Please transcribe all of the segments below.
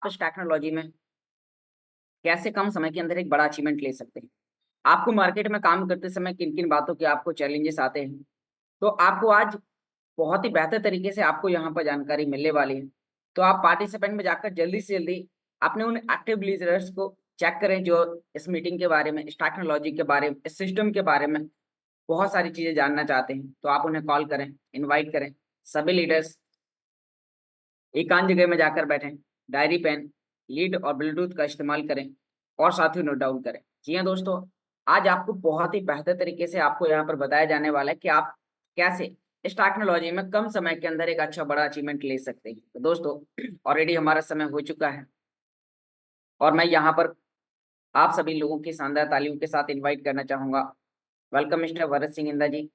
इस टेक्नोलॉजी में कैसे कम समय के अंदर एक बड़ा अचीवमेंट ले सकते हैं। आपको मार्केट में काम करते समय किन-किन बातों के आपको चैलेंजेस आते हैं, तो आपको आज बहुत ही बेहतर तरीके से आपको यहाँ पर जानकारी मिलने वाली है। तो आप पार्टिसिपेंट में जाकर जल्दी से जल्दी अपने उन एक्टिव लीडर्स को चेक करें जो इस मीटिंग के बारे में, इस टेक्नोलॉजी के बारे में, इस सिस्टम के बारे में बहुत सारी चीज़ें जानना चाहते हैं। तो आप उन्हें कॉल करें, इनवाइट करें। सभी लीडर्स एकांत जगह में जाकर बैठें, डायरी पेन, लीड और ब्लूटूथ का इस्तेमाल करें और साथ ही नोट डाउन करें। जी हाँ दोस्तों, आज आपको बहुत ही बेहतर तरीके से आपको यहाँ पर बताया जाने वाला है कि आप कैसे इस टेक्नोलॉजी में कम समय के अंदर एक अच्छा बड़ा अचीवमेंट ले सकते हैं। तो दोस्तों ऑलरेडी हमारा समय हो चुका है और मैं यहाँ पर आप सभी लोगों की शानदार तालियों के साथ इन्वाइट करना चाहूँगा। वेलकम मिस्टर भरत सिंह इंदा जी,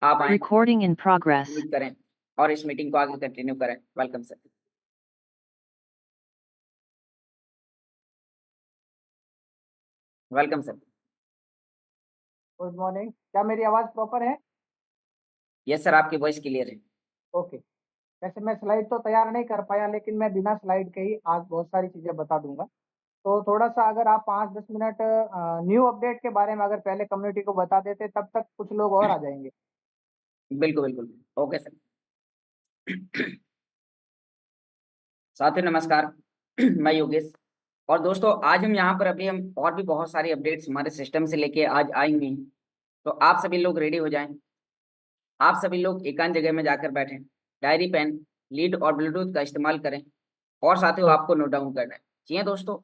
आप आएँ, Recording in progress. मीट करें और इस मीटिंग को आगे कंटिन्यू करें। Welcome sir. Welcome sir. Good morning. क्या मेरी आवाज़ प्रॉपर है? यस सर, आपकी वॉइस क्लियर है। ओके। वैसे मैं स्लाइड तो तैयार नहीं कर पाया, लेकिन मैं बिना स्लाइड के ही आज बहुत सारी चीज़ें बता दूँगा। तो थोड़ा-सा अगर आप 5-10 मिनट न्यू अपडेट के बारे में अगर पहले कम्युनिटी को बता देते, तब तक कुछ लोग और आ जाएँगे। बिल्कुल, बिल्कुल। Okay sir. साथियों नमस्कार, मैं योगेश और दोस्तों आज हम यहाँ पर अभी हम और भी बहुत सारी अपडेट्स हमारे सिस्टम से लेके आज आएँगे हैं। तो आप सभी लोग रेडी हो जाएँ। आप सभी लोग एकांत जगह में जाकर बैठें, डायरी, पेन, लीड और ब्लूटूथ का इस्तेमाल करें और साथियों आपको नोट डाउन करना है। जी हाँ दोस्तों,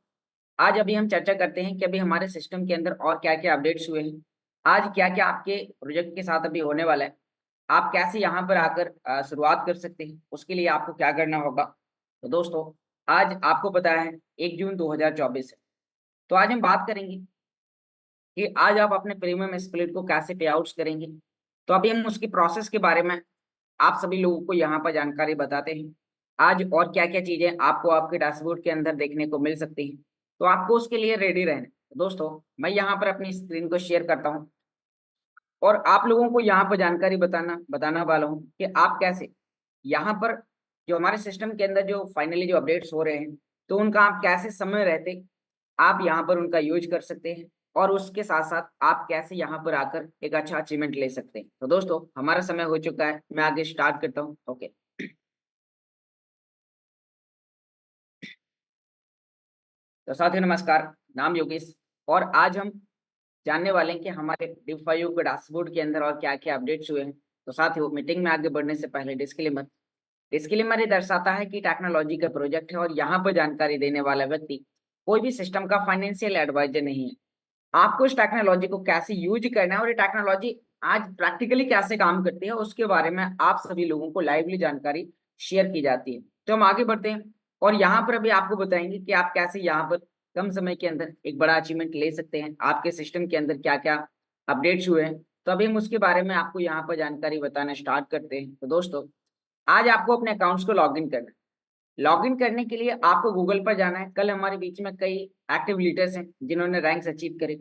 आज अभी हम चर्चा करते हैं कि अभी हमारे सिस्टम के अंदर और क्या-क्या अपडेट्स हुए हैं। आज क्या-क्या आपके प्रोजेक्ट के साथ अभी होने वाला है। आप कैसे यहाँ पर आकर शुरुआत कर सकते हैं, उसके लिए आपको क्या करना होगा। तो दोस्तों, आज आपको पता है 1 जून 2024 है। तो आज हम बात करेंगे कि आज आप अपने प्रीमियम स्प्लिट को कैसे पे आउट्स करेंगे। तो अभी हम उसकी प्रोसेस के बारे में आप सभी लोगों को यहाँ पर जानकारी बताते हैं। आज और क्या-क्या चीज़ें आपको आपके डैशबोर्ड के अंदर देखने को मिल सकती हैं। तो आपको उसके लिए रेडी रहना है। तो दोस्तों, मैं यहाँ पर अपनी स्क्रीन को शेयर करता हूँ और आप लोगों को यहाँ पर जानकारी बताना वाला हूँ कि आप कैसे यहाँ पर जो हमारे सिस्टम के अंदर जो फाइनली जो अपडेट्स हो रहे हैं, तो उनका आप कैसे समय रहते आप यहाँ पर उनका यूज़ कर सकते हैं और उसके साथ-साथ आप कैसे यहाँ पर आकर एक अच्छा अचीवमेंट ले सकते हैं। तो दोस्तों, हमारा समय हो चुका है, मैं आगे स्टार्ट करता हूँ। ओके। तो साथियों नमस्कार, नाम योगेश और आज हम जानने वाले हैं कि हमारे डिफाइव के डैशबोर्ड के अंदर और क्या-क्या अपडेट्स हुए हैं। तो साथियों, मीटिंग में आगे बढ़ने से पहले डिस्क्लेमर डिस्क्लेमर ये दर्शाता है कि टेक्नोलॉजी का प्रोजेक्ट है और यहाँ पर जानकारी देने वाला व्यक्ति कोई भी सिस्टम का फाइनेंशियल एडवाइजर नहीं है। आपको इस टेक्नोलॉजी को कैसे यूज करना है और ये टेक्नोलॉजी आज प्रैक्टिकली कैसे काम करती है, उसके बारे में आप सभी लोगों को लाइवली जानकारी शेयर की जाती है। तो हम आगे बढ़ते हैं और यहाँ पर अभी आपको बताएंगे कि आप कैसे यहाँ पर कम समय के अंदर एक बड़ा अचीवमेंट ले सकते हैं। आपके सिस्टम के अंदर क्या-क्या अपडेट्स हुए हैं, तो अभी हम उसके बारे में आपको यहाँ पर जानकारी बताना स्टार्ट करते हैं। तो दोस्तों, आज आपको अपने अकाउंट्स को लॉगिन करना है। लॉगिन करने के लिए आपको गूगल पर जाना है। कल हमारे बीच में कई एक्टिव लीडर्स हैं जिन्होंने रैंक्स अचीव करे,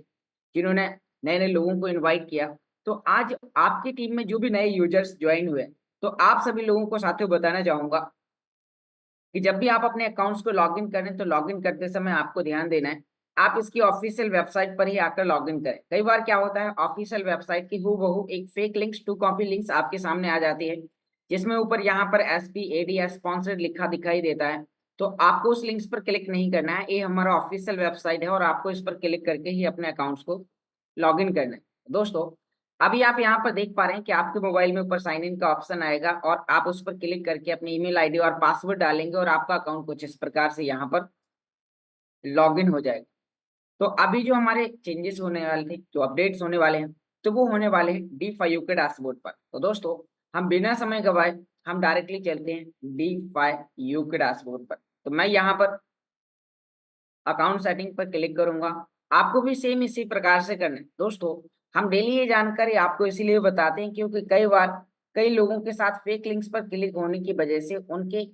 जिन्होंने नए-नए लोगों को इनवाइट किया। तो आज आपकी टीम में जो भी नए यूजर्स ज्वाइन हुए, तो आप सभी लोगों को साथियों बताना चाहूँगा कि जब भी आप अपने अकाउंट्स को लॉगिन करें, तो लॉगिन करते समय आपको ध्यान देना है, आप इसकी ऑफ़िशियल वेबसाइट पर ही आकर लॉगिन करें। कई बार क्या होता है ऑफ़िशियल वेबसाइट की हूबहू एक fake links, two copy links आपके सामने आ जाती है, जिसमें ऊपर यहाँ पर SPAD स्पॉन्सर्ड लिखा दिखाई देता है। तो आपको उस लिंक्स पर क्लिक नहीं करना है, ये हमारा ऑफ़िशियल वेबसाइट है और आपको इस पर क्लिक करके ही अपने अकाउंट्स को लॉगिन करना है। दोस्तों, अभी आप यहाँ पर देख पा रहे हैं कि आपके मोबाइल में ऊपर साइन इन का ऑप्शन आएगा और आप उस पर क्लिक करके अपनी ईमेल आईडी और पासवर्ड डालेंगे और आपका अकाउंट कुछ इस प्रकार से यहाँ पर लॉगिन हो जाएगा। तो अभी जो हमारे चेंजेस होने वाले थे, जो अपडेट्स होने वाले हैं, तो वो होने वाले हैं D5U के डैशबोर्ड पर। तो दोस्तों, हम बिना समय गवाए हम डायरेक्टली चलते हैं D5U के डैशबोर्ड पर। तो मैं यहाँ पर अकाउंट सेटिंग पर क्लिक करूंगा। आपको भी सेम इसी प्रकार से करना है। दोस्तों, हम डेली ये जानकारी आपको इसीलिए बताते हैं क्योंकि कई बार कई लोगों के साथ फेक लिंक्स पर क्लिक होने की वजह से उनके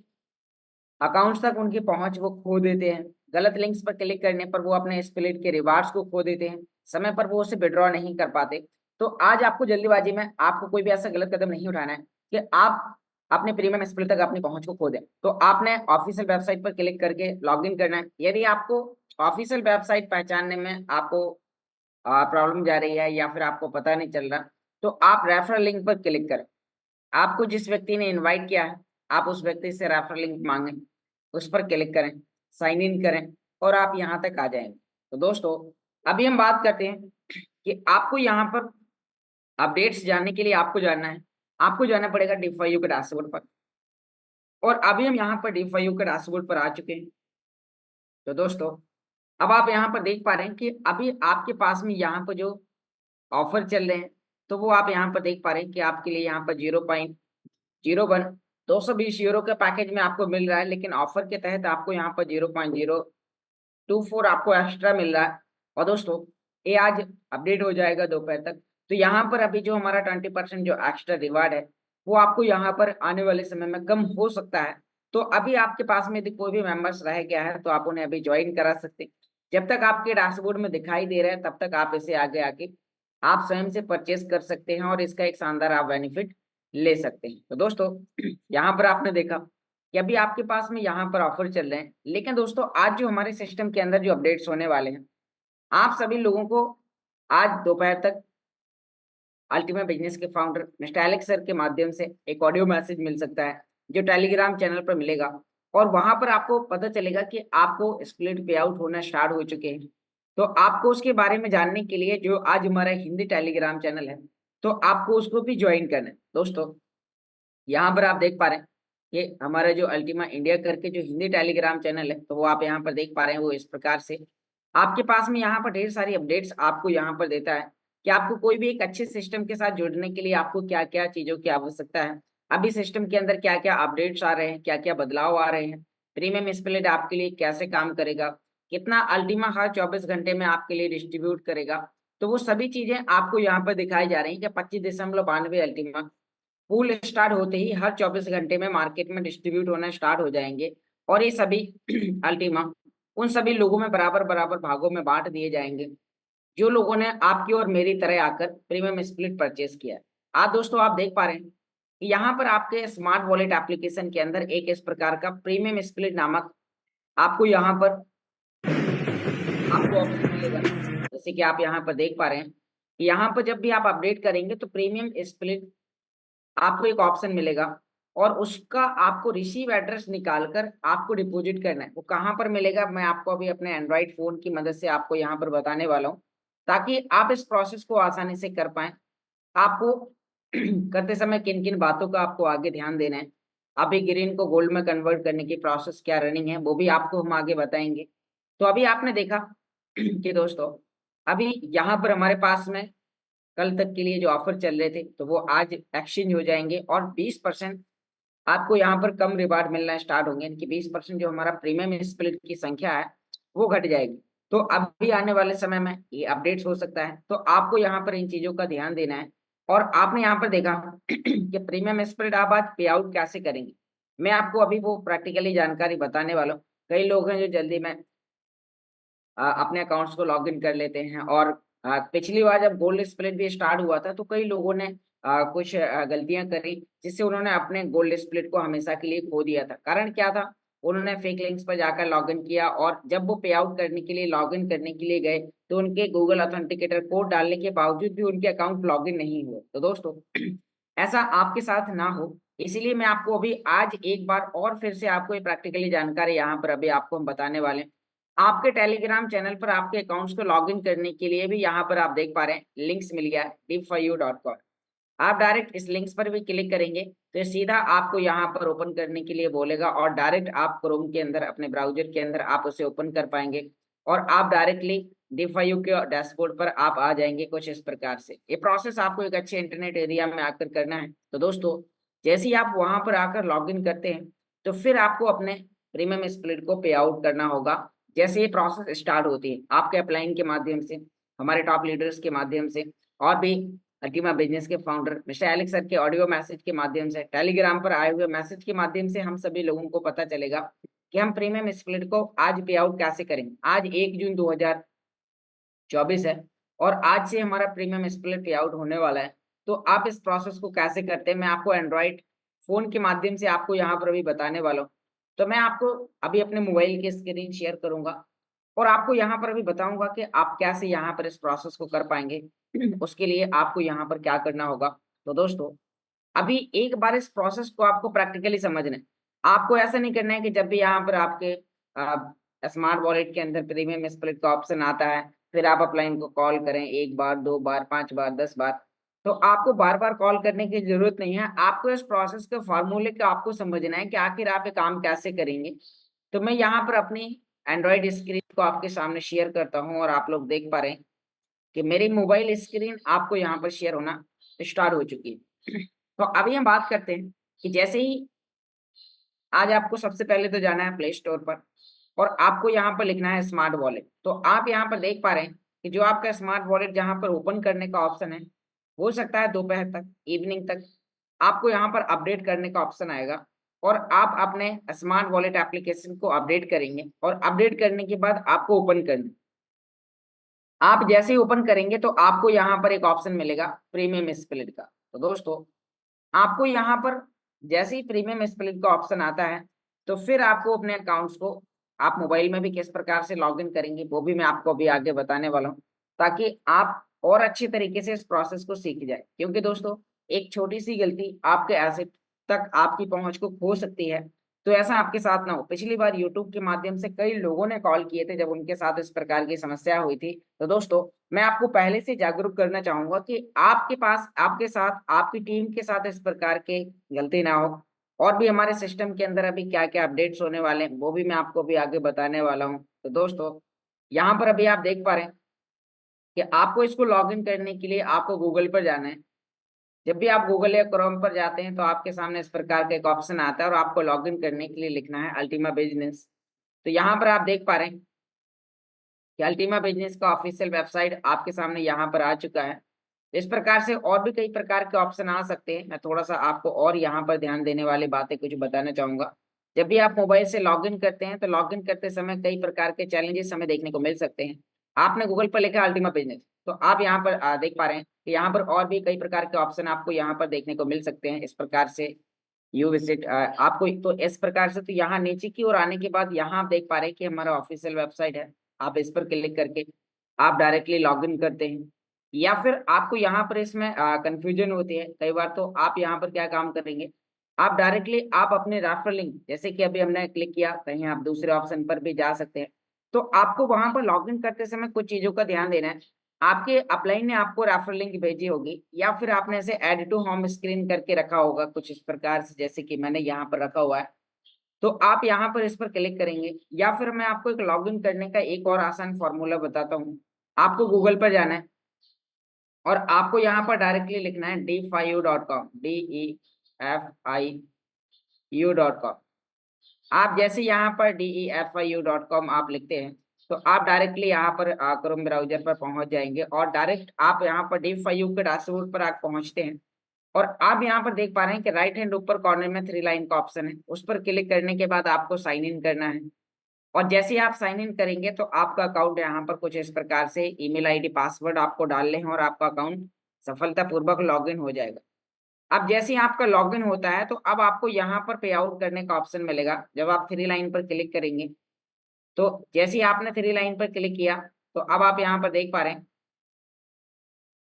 अकाउंट्स तक उनकी पहुंच वो खो देते हैं। गलत लिंक्स पर क्लिक करने पर वो अपने स्प्लिट के रिवार्ड्स को खो देते हैं। समय पर वो उसे विड्रॉ नहीं कर पाते। तो आज आपको जल्दीबाजी में आपको कोई भी ऐसा गलत कदम नहीं उठाना है कि आप अपने प्रीमियम स्प्लिट तक अपनी पहुंच को खो दें। तो आपने ऑफिशियल वेबसाइट पर क्लिक करके लॉगिन करना है। यदि आपको ऑफिशियल वेबसाइट पहचानने में आपको प्रॉब्लम जा रही है या फिर आपको पता नहीं चल रहा, तो आप रेफरल लिंक पर क्लिक करें। आपको जिस व्यक्ति ने इनवाइट किया है, आप उस व्यक्ति से रेफरल लिंक मांगें, उस पर क्लिक करें, साइन इन करें और आप यहाँ तक आ जाएंगे। तो दोस्तों, अभी हम बात करते हैं कि आपको यहाँ पर अपडेट्स जानने के लिए आपको जानना है, आपको जाना पड़ेगा D5U के डैशबोर्ड पर। और अभी हम यहाँ पर D5U के डैशबोर्ड पर आ चुके हैं। तो दोस्तों, अब आप यहाँ पर देख पा रहे हैं कि अभी आपके पास में यहाँ पर जो ऑफर चल रहे हैं, तो वो आप यहाँ पर देख पा रहे हैं कि आपके लिए यहाँ पर 0.01 220 यूरो के पैकेज में आपको मिल रहा है, लेकिन ऑफर के तहत आपको यहाँ पर 0.024 आपको एक्स्ट्रा मिल रहा है। और दोस्तों, ये आज अपडेट हो जाएगा दोपहर तक। तो यहाँ पर अभी जो हमारा 20% जो एक्स्ट्रा रिवार्ड है, वो आपको यहाँ पर आने वाले समय में कम हो सकता है। तो अभी आपके पास में यदि कोई भी मेंबर्स रह गया है, तो आप उन्हें अभी ज्वाइन करा सकते हैं। जब तक आपके डैशबोर्ड में दिखाई दे रहा है, तब तक आप इसे आगे आके आप स्वयं से परचेज कर सकते हैं और इसका एक शानदार आप बेनिफिट ले सकते हैं। तो दोस्तों, यहाँ पर आपने देखा कि अभी आपके पास में यहाँ पर ऑफर चल रहे हैं, लेकिन दोस्तों आज जो हमारे सिस्टम के अंदर जो अपडेट्स होने वाले हैं, आप सभी लोगों को आज दोपहर तक अल्टीमेट बिजनेस के फाउंडर मिस्टर एलेक्स सर के माध्यम से एक ऑडियो मैसेज मिल सकता है, जो टेलीग्राम चैनल पर मिलेगा। और वहां पर आपको पता चलेगा कि आपको स्प्लिट पे आउट होना स्टार्ट हो चुके हैं। तो आपको उसके बारे में जानने के लिए जो आज हमारा हिंदी टेलीग्राम चैनल है, तो आपको उसको भी ज्वाइन करना है। दोस्तों, यहाँ पर आप देख पा रहे हैं कि हमारा जो अल्टीमा इंडिया करके जो हिंदी टेलीग्राम चैनल है, तो वो आप यहाँ पर देख पा रहे हैं। वो इस प्रकार से आपके पास में यहाँ पर ढेर सारी अपडेट्स आपको यहाँ पर देता है कि आपको कोई भी एक अच्छे सिस्टम के साथ जुड़ने के लिए आपको क्या क्या चीजों की आवश्यकता है, अभी सिस्टम के अंदर क्या क्या अपडेट्स आ रहे हैं, क्या क्या बदलाव आ रहे हैं, प्रीमियम स्प्लिट आपके लिए कैसे काम करेगा, कितना अल्टीमा हर 24 घंटे में आपके लिए डिस्ट्रीब्यूट करेगा। तो वो सभी चीजें आपको यहाँ पर दिखाई जा रही हैं कि 25.92 अल्टीमा पूल स्टार्ट होते ही हर 24 घंटे में मार्केट में डिस्ट्रीब्यूट होना स्टार्ट हो जाएंगे। और ये सभी अल्टीमा उन सभी लोगों में बराबर बराबर भागों में बांट दिए जाएंगे, जो लोगों ने आपकी और मेरी तरह आकर प्रीमियम स्प्लिट परचेस किया है। आज दोस्तों आप देख पा रहे हैं कि यहाँ पर आपके स्मार्ट वॉलेट एप्लीकेशन के अंदर एक इस प्रकार का प्रीमियम स्प्लिट नामक आपको यहाँ पर आपको ऑप्शन मिलेगा। जैसे कि आप यहाँ पर देख पा रहे हैं कि यहाँ पर जब भी आप अपडेट करेंगे, तो प्रीमियम स्प्लिट आपको एक ऑप्शन मिलेगा और उसका आपको रिसीव एड्रेस निकालकर आपको डिपॉजिट करना है। वो कहाँ पर मिलेगा, मैं आपको अभी अपने एंड्रॉइड फोन की मदद से आपको यहाँ पर बताने वाला हूँ, ताकि आप इस प्रोसेस को आसानी से कर पाएं। आपको करते समय किन किन बातों का आपको आगे ध्यान देना है, अभी ग्रीन को गोल्ड में कन्वर्ट करने की प्रोसेस क्या रनिंग है, वो भी आपको हम आगे बताएंगे। तो अभी आपने देखा कि दोस्तों, अभी यहाँ पर हमारे पास में कल तक के लिए जो ऑफर चल रहे थे, तो वो आज एक्सचेंज हो जाएंगे और 20% आपको यहाँ पर कम रिवार्ड मिलना स्टार्ट होंगे। यानी कि 20% जो हमारा प्रीमियम स्प्लिट की संख्या है, वो घट जाएगी। तो अभी आने वाले समय में ये अपडेट्स हो सकता है, तो आपको यहाँ पर इन चीजों का ध्यान देना है। और आपने यहाँ पर देखा कि प्रीमियम स्प्लिट आप आज पे आउट कैसे करेंगे, मैं आपको अभी वो प्रैक्टिकली जानकारी बताने वाला हूँ। कई लोग हैं जो जल्दी में अपने अकाउंट्स को लॉगिन कर लेते हैं। और पिछली बार जब गोल्ड स्प्लिट भी स्टार्ट हुआ था, तो कई लोगों ने कुछ गलतियां करी, जिससे उन्होंने अपने गोल्ड स्प्लिट को हमेशा के लिए खो दिया था। कारण क्या था, उन्होंने फेक लिंक्स पर जाकर लॉगिन किया और जब वो पे आउट करने के लिए लॉगिन करने के लिए गए, तो उनके गूगल ऑथेंटिकेटर कोड डालने के बावजूद भी उनके अकाउंट लॉगिन नहीं हुए। तो दोस्तों, ऐसा आपके साथ ना हो, इसीलिए मैं आपको अभी आज एक बार और फिर से आपको ये प्रैक्टिकली जानकारी यहाँ पर अभी आपको हम बताने वाले हैं। आपके टेलीग्राम चैनल पर आपके अकाउंट्स को लॉगिन करने के लिए भी यहाँ पर आप देख पा रहे हैं लिंक्स मिल गया है deep4u.com। आप डायरेक्ट इस लिंक्स पर भी क्लिक करेंगे तो ये सीधा आपको यहाँ पर ओपन करने के लिए बोलेगा और डायरेक्ट आप क्रोम के अंदर अपने ब्राउजर के अंदर आप उसे ओपन कर पाएंगे और आप डायरेक्टली deep4u के डैशबोर्ड पर आप आ जाएंगे कुछ इस प्रकार से। ये प्रोसेस आपको एक अच्छे इंटरनेट एरिया में आकर करना है। तो दोस्तों, जैसे ही आप वहां पर आकर लॉगिन करते हैं, तो फिर आपको अपने प्रीमियम स्प्लिट को पे आउट करना होगा। जैसे ये प्रोसेस स्टार्ट होती है आपके अपलाइन के माध्यम से, हमारे टॉप लीडर्स के माध्यम से, और भी अल्टीमा बिजनेस के फाउंडर मिस्टर एलेक्स सर के ऑडियो मैसेज के माध्यम से, टेलीग्राम पर आए हुए मैसेज के माध्यम से हम सभी लोगों को पता चलेगा कि हम प्रीमियम स्प्लिट को आज पे आउट कैसे करेंगे। आज 1 जून 2024 है और आज से हमारा प्रीमियम स्प्लिट पे आउट होने वाला है। तो आप इस प्रोसेस को कैसे करते हैं, मैं आपको एंड्रॉइड फोन के माध्यम से आपको यहाँ पर अभी बताने वाला हूँ। तो मैं आपको अभी अपने मोबाइल की स्क्रीन शेयर करूंगा और आपको यहाँ पर अभी बताऊंगा कि आप कैसे यहाँ पर इस प्रोसेस को कर पाएंगे। उसके लिए आपको यहाँ पर क्या करना होगा। तो दोस्तों, अभी एक बार इस प्रोसेस को आपको प्रैक्टिकली समझना है। आपको ऐसा नहीं करना है कि जब भी यहाँ पर आपके स्मार्ट वॉलेट के अंदर प्रीमियम स्प्लिट का ऑप्शन आता है, फिर आप अपलाइन को कॉल करें 1 बार, 2 बार, 5 बार, 10 बार। तो आपको बार बार कॉल करने की जरूरत नहीं है। आपको इस प्रोसेस के फॉर्मूले को आपको समझना है कि आखिर आप ये काम कैसे करेंगे। तो मैं यहाँ पर अपनी एंड्रॉइड स्क्रीन को आपके सामने शेयर करता हूँ और आप लोग देख पा रहे हैं कि मेरी मोबाइल स्क्रीन आपको यहाँ पर शेयर होना स्टार्ट हो चुकी है। तो अभी हम बात करते हैं कि जैसे ही आज आपको सबसे पहले तो जाना है प्ले स्टोर पर और आपको यहाँ पर लिखना है स्मार्ट वॉलेट। तो आप यहाँ पर देख पा रहे हैं कि जो आपका स्मार्ट वॉलेट जहाँ पर ओपन करने का ऑप्शन है, हो सकता है दोपहर तक, इवनिंग तक आपको यहाँ पर अपडेट करने का ऑप्शन आएगा और आप अपने स्मार्ट वॉलेट एप्लीकेशन को अपडेट करेंगे और अपडेट करने के बाद आपको ओपन करना। आप जैसे ही ओपन करेंगे तो आपको यहाँ पर एक ऑप्शन मिलेगा प्रीमियम स्प्लिट का। तो दोस्तों, आपको यहाँ पर जैसे ही प्रीमियम स्प्लिट का ऑप्शन आता है, तो फिर आपको अपने अकाउंट्स को आप मोबाइल में भी किस प्रकार से लॉगिन करेंगे वो भी मैं आपको अभी आगे बताने वाला हूँ, ताकि आप और अच्छे तरीके से इस प्रोसेस को सीख जाए। क्योंकि दोस्तों, एक छोटी सी गलती आपके एसेट तक आपकी पहुंच को खो सकती है। तो ऐसा आपके साथ ना हो। पिछली बार यूट्यूब के माध्यम से कई लोगों ने कॉल किए थे जब उनके साथ इस प्रकार की समस्या हुई थी। तो दोस्तों, मैं आपको पहले से जागरूक करना चाहूंगा कि आपके पास, आपके साथ, आपकी टीम के साथ इस प्रकार के गलती ना हो। और भी हमारे सिस्टम के अंदर अभी क्या क्या अपडेट्स होने वाले हैं वो भी मैं आपको अभी आगे बताने वाला हूँ। तो दोस्तों, यहाँ पर अभी आप देख पा रहे हैं कि आपको इसको लॉगिन करने के लिए आपको गूगल पर जाना है। जब भी आप गूगल या क्रोम पर जाते हैं तो आपके सामने इस प्रकार का एक ऑप्शन आता है और आपको लॉगिन करने के लिए लिखना है अल्टीमा बिजनेस। तो यहाँ पर आप देख पा रहे हैं कि अल्टीमा बिजनेस का ऑफिशियल वेबसाइट आपके सामने यहाँ पर आ चुका है। इस प्रकार से और भी कई प्रकार के ऑप्शन आ सकते हैं। मैं थोड़ा सा आपको और यहाँ पर ध्यान देने वाली बातें कुछ बताना चाहूंगा। जब भी आप मोबाइल से लॉगिन करते हैं तो लॉगिन करते समय कई प्रकार के चैलेंजेस हमें देखने को मिल सकते हैं। आपने गूगल पर लिखा अल्टीमा बिजनेस, तो आप यहाँ पर देख पा रहे हैं कि यहाँ पर और भी कई प्रकार के ऑप्शन आपको यहाँ पर देखने को मिल सकते हैं। इस प्रकार से यू विजिट आपको, तो इस प्रकार से तो यहाँ नीचे की ओर आने के बाद यहाँ आप देख पा रहे हैं कि हमारा ऑफिशियल वेबसाइट है। आप इस पर क्लिक करके आप डायरेक्टली लॉगिन करते हैं। या फिर आपको यहाँ पर इसमें कंफ्यूजन होती है कई बार, तो आप यहाँ पर क्या काम करेंगे, आप डायरेक्टली आप अपने रेफरल लिंक, जैसे कि अभी हमने क्लिक किया, कहीं आप दूसरे ऑप्शन पर भी जा सकते हैं। तो आपको वहां पर लॉगिन करते समय कुछ चीजों का ध्यान देना है। आपके अपलाइन ने आपको रेफरल लिंक भेजी होगी या फिर आपने इसे ऐड टू होम स्क्रीन करके रखा होगा कुछ इस प्रकार से, जैसे कि मैंने यहाँ पर रखा हुआ है। तो आप यहाँ पर इस पर क्लिक करेंगे या फिर मैं आपको एक लॉगिन करने का एक और आसान फॉर्मूला बताता हूँ। आपको गूगल पर जाना है और आपको यहाँ पर डायरेक्टली लिखना है defiu.com, DEFIU.com। आप जैसे यहाँ पर DEFIU.com आप लिखते हैं तो आप डायरेक्टली यहाँ पर क्रोम ब्राउजर पर पहुंच जाएंगे और डायरेक्ट आप यहाँ पर DFIU के डैशबोर्ड पर आप पहुंचते हैं। और आप यहाँ पर देख पा रहे हैं कि राइट हैंड ऊपर कॉर्नर में 3 लाइन का ऑप्शन है, उस पर क्लिक करने के बाद आपको साइन इन करना है। और जैसे ही आप साइन इन करेंगे तो आपका अकाउंट यहाँ पर कुछ इस प्रकार से ईमेल आईडी पासवर्ड आपको डालने हैं और आपका अकाउंट सफलतापूर्वक लॉगिन हो जाएगा। अब जैसे ही आपका लॉगिन होता है तो अब आपको यहाँ पर पे आउट करने का ऑप्शन मिलेगा। जब आप 3 लाइन पर क्लिक करेंगे तो जैसे ही आपने 3 लाइन पर क्लिक किया तो अब आप यहाँ पर देख पा रहे हैं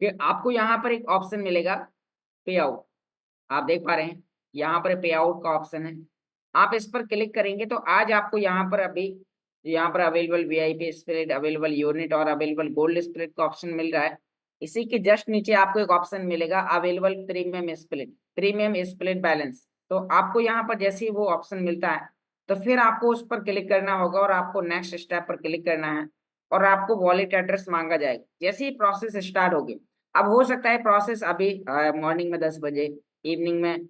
कि आपको यहाँ पर एक ऑप्शन मिलेगा पे आउट। आप देख पा रहे हैं यहाँ पर पे आउट का ऑप्शन है। आप इस पर क्लिक करेंगे तो आज आपको यहाँ पर अभी यहाँ पर available VIP split, available unit और अवेलेबल गोल्ड स्प्लिट का ऑप्शन मिल रहा है। इसी के जस्ट नीचे आपको एक ऑप्शन मिलेगा available premium split, premium split balance. तो आपको यहाँ पर जैसे ही वो ऑप्शन मिलता है तो फिर आपको उस पर क्लिक करना होगा और आपको नेक्स्ट स्टेप पर क्लिक करना है और आपको वॉलेट एड्रेस मांगा जाएगा। जैसे ही प्रोसेस स्टार्ट होगी, अब हो सकता है प्रोसेस अभी मॉर्निंग में 10 बजे, इवनिंग में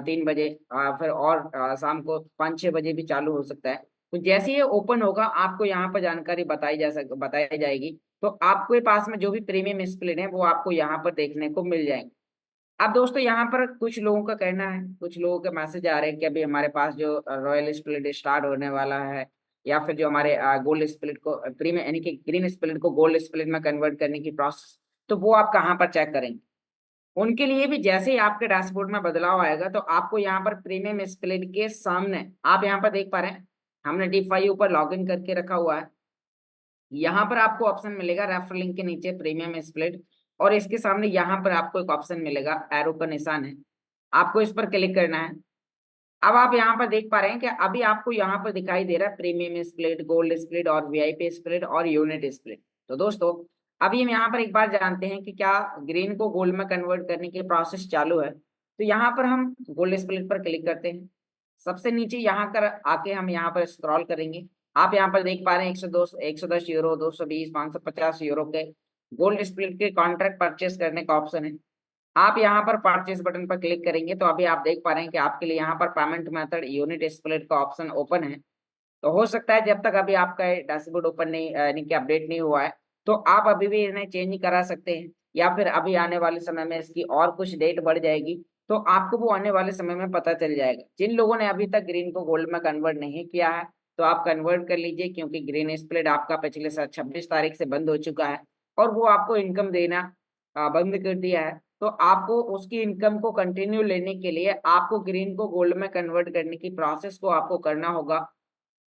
3 बजे, फिर और शाम को 5-6 बजे भी चालू हो सकता है। तो जैसे ही ये ओपन होगा आपको यहाँ पर जानकारी बताई जाएगी। तो आपके पास में जो भी प्रीमियम स्प्लिट है वो आपको यहाँ पर देखने को मिल जाएंगे। अब दोस्तों, यहाँ पर कुछ लोगों का कहना है, कुछ लोगों के मैसेज आ रहे हैं कि अभी हमारे पास जो रॉयल स्प्लिट स्टार्ट होने वाला है या फिर जो हमारे गोल्ड स्प्लिट को प्रीमियम यानी कि ग्रीन स्प्लिट को गोल्ड स्प्लिट में कन्वर्ट करने की प्रोसेस, तो वो आप कहाँ पर चेक करेंगे। उनके लिए भी जैसे ही आपके डैशबोर्ड में बदलाव आएगा तो आपको यहाँ पर प्रीमियम स्प्लिट के सामने आप यहाँ पर देख पा रहे हैं, हमने D5 ऊपर लॉग इन करके रखा हुआ है। यहाँ पर आपको ऑप्शन मिलेगा रेफर लिंक के नीचे प्रीमियम स्प्लिट, और इसके सामने यहाँ पर आपको एक ऑप्शन मिलेगा, एरो का निशान है, आपको इस पर क्लिक करना है। अब आप यहाँ पर देख पा रहे हैं कि अभी आपको यहाँ पर दिखाई दे रहा है प्रीमियम स्प्लिट, गोल्ड स्प्लिट और वीआईपी स्प्लिट और यूनिट स्प्लिट। तो दोस्तों अभी हम यहाँ पर एक बार जानते हैं कि क्या ग्रीन को गोल्ड में कन्वर्ट करने की प्रोसेस चालू है। तो यहाँ पर हम गोल्ड स्प्लिट पर क्लिक करते हैं, सबसे नीचे यहाँ कर आके हम यहाँ पर स्क्रॉल करेंगे। आप यहाँ पर देख पा रहे हैं 110 यूरो, 220, 550 यूरो के गोल्ड स्प्लिट के कॉन्ट्रैक्ट परचेस करने का ऑप्शन है। आप यहाँ पर परचेस बटन पर क्लिक करेंगे तो अभी आप देख पा रहे हैं कि आपके लिए यहाँ पर पेमेंट मेथड यूनिट स्प्लिट का ऑप्शन ओपन है। तो हो सकता है जब तक अभी आपका डैशबोर्ड ओपन नहीं यानी कि अपडेट नहीं हुआ है तो आप अभी भी इन्हें चेंज करा सकते हैं, या फिर अभी आने वाले समय में इसकी और कुछ डेट बढ़ जाएगी तो आपको वो आने वाले समय में पता चल जाएगा। जिन लोगों ने अभी तक ग्रीन को गोल्ड में कन्वर्ट नहीं किया है तो आप कन्वर्ट कर लीजिए, क्योंकि ग्रीन स्प्लिट आपका पिछले साल 26 तारीख से बंद हो चुका है और वो आपको इनकम देना बंद कर दिया है। तो आपको उसकी इनकम को कंटिन्यू लेने के लिए आपको ग्रीन को गोल्ड में कन्वर्ट करने की प्रोसेस को आपको करना होगा।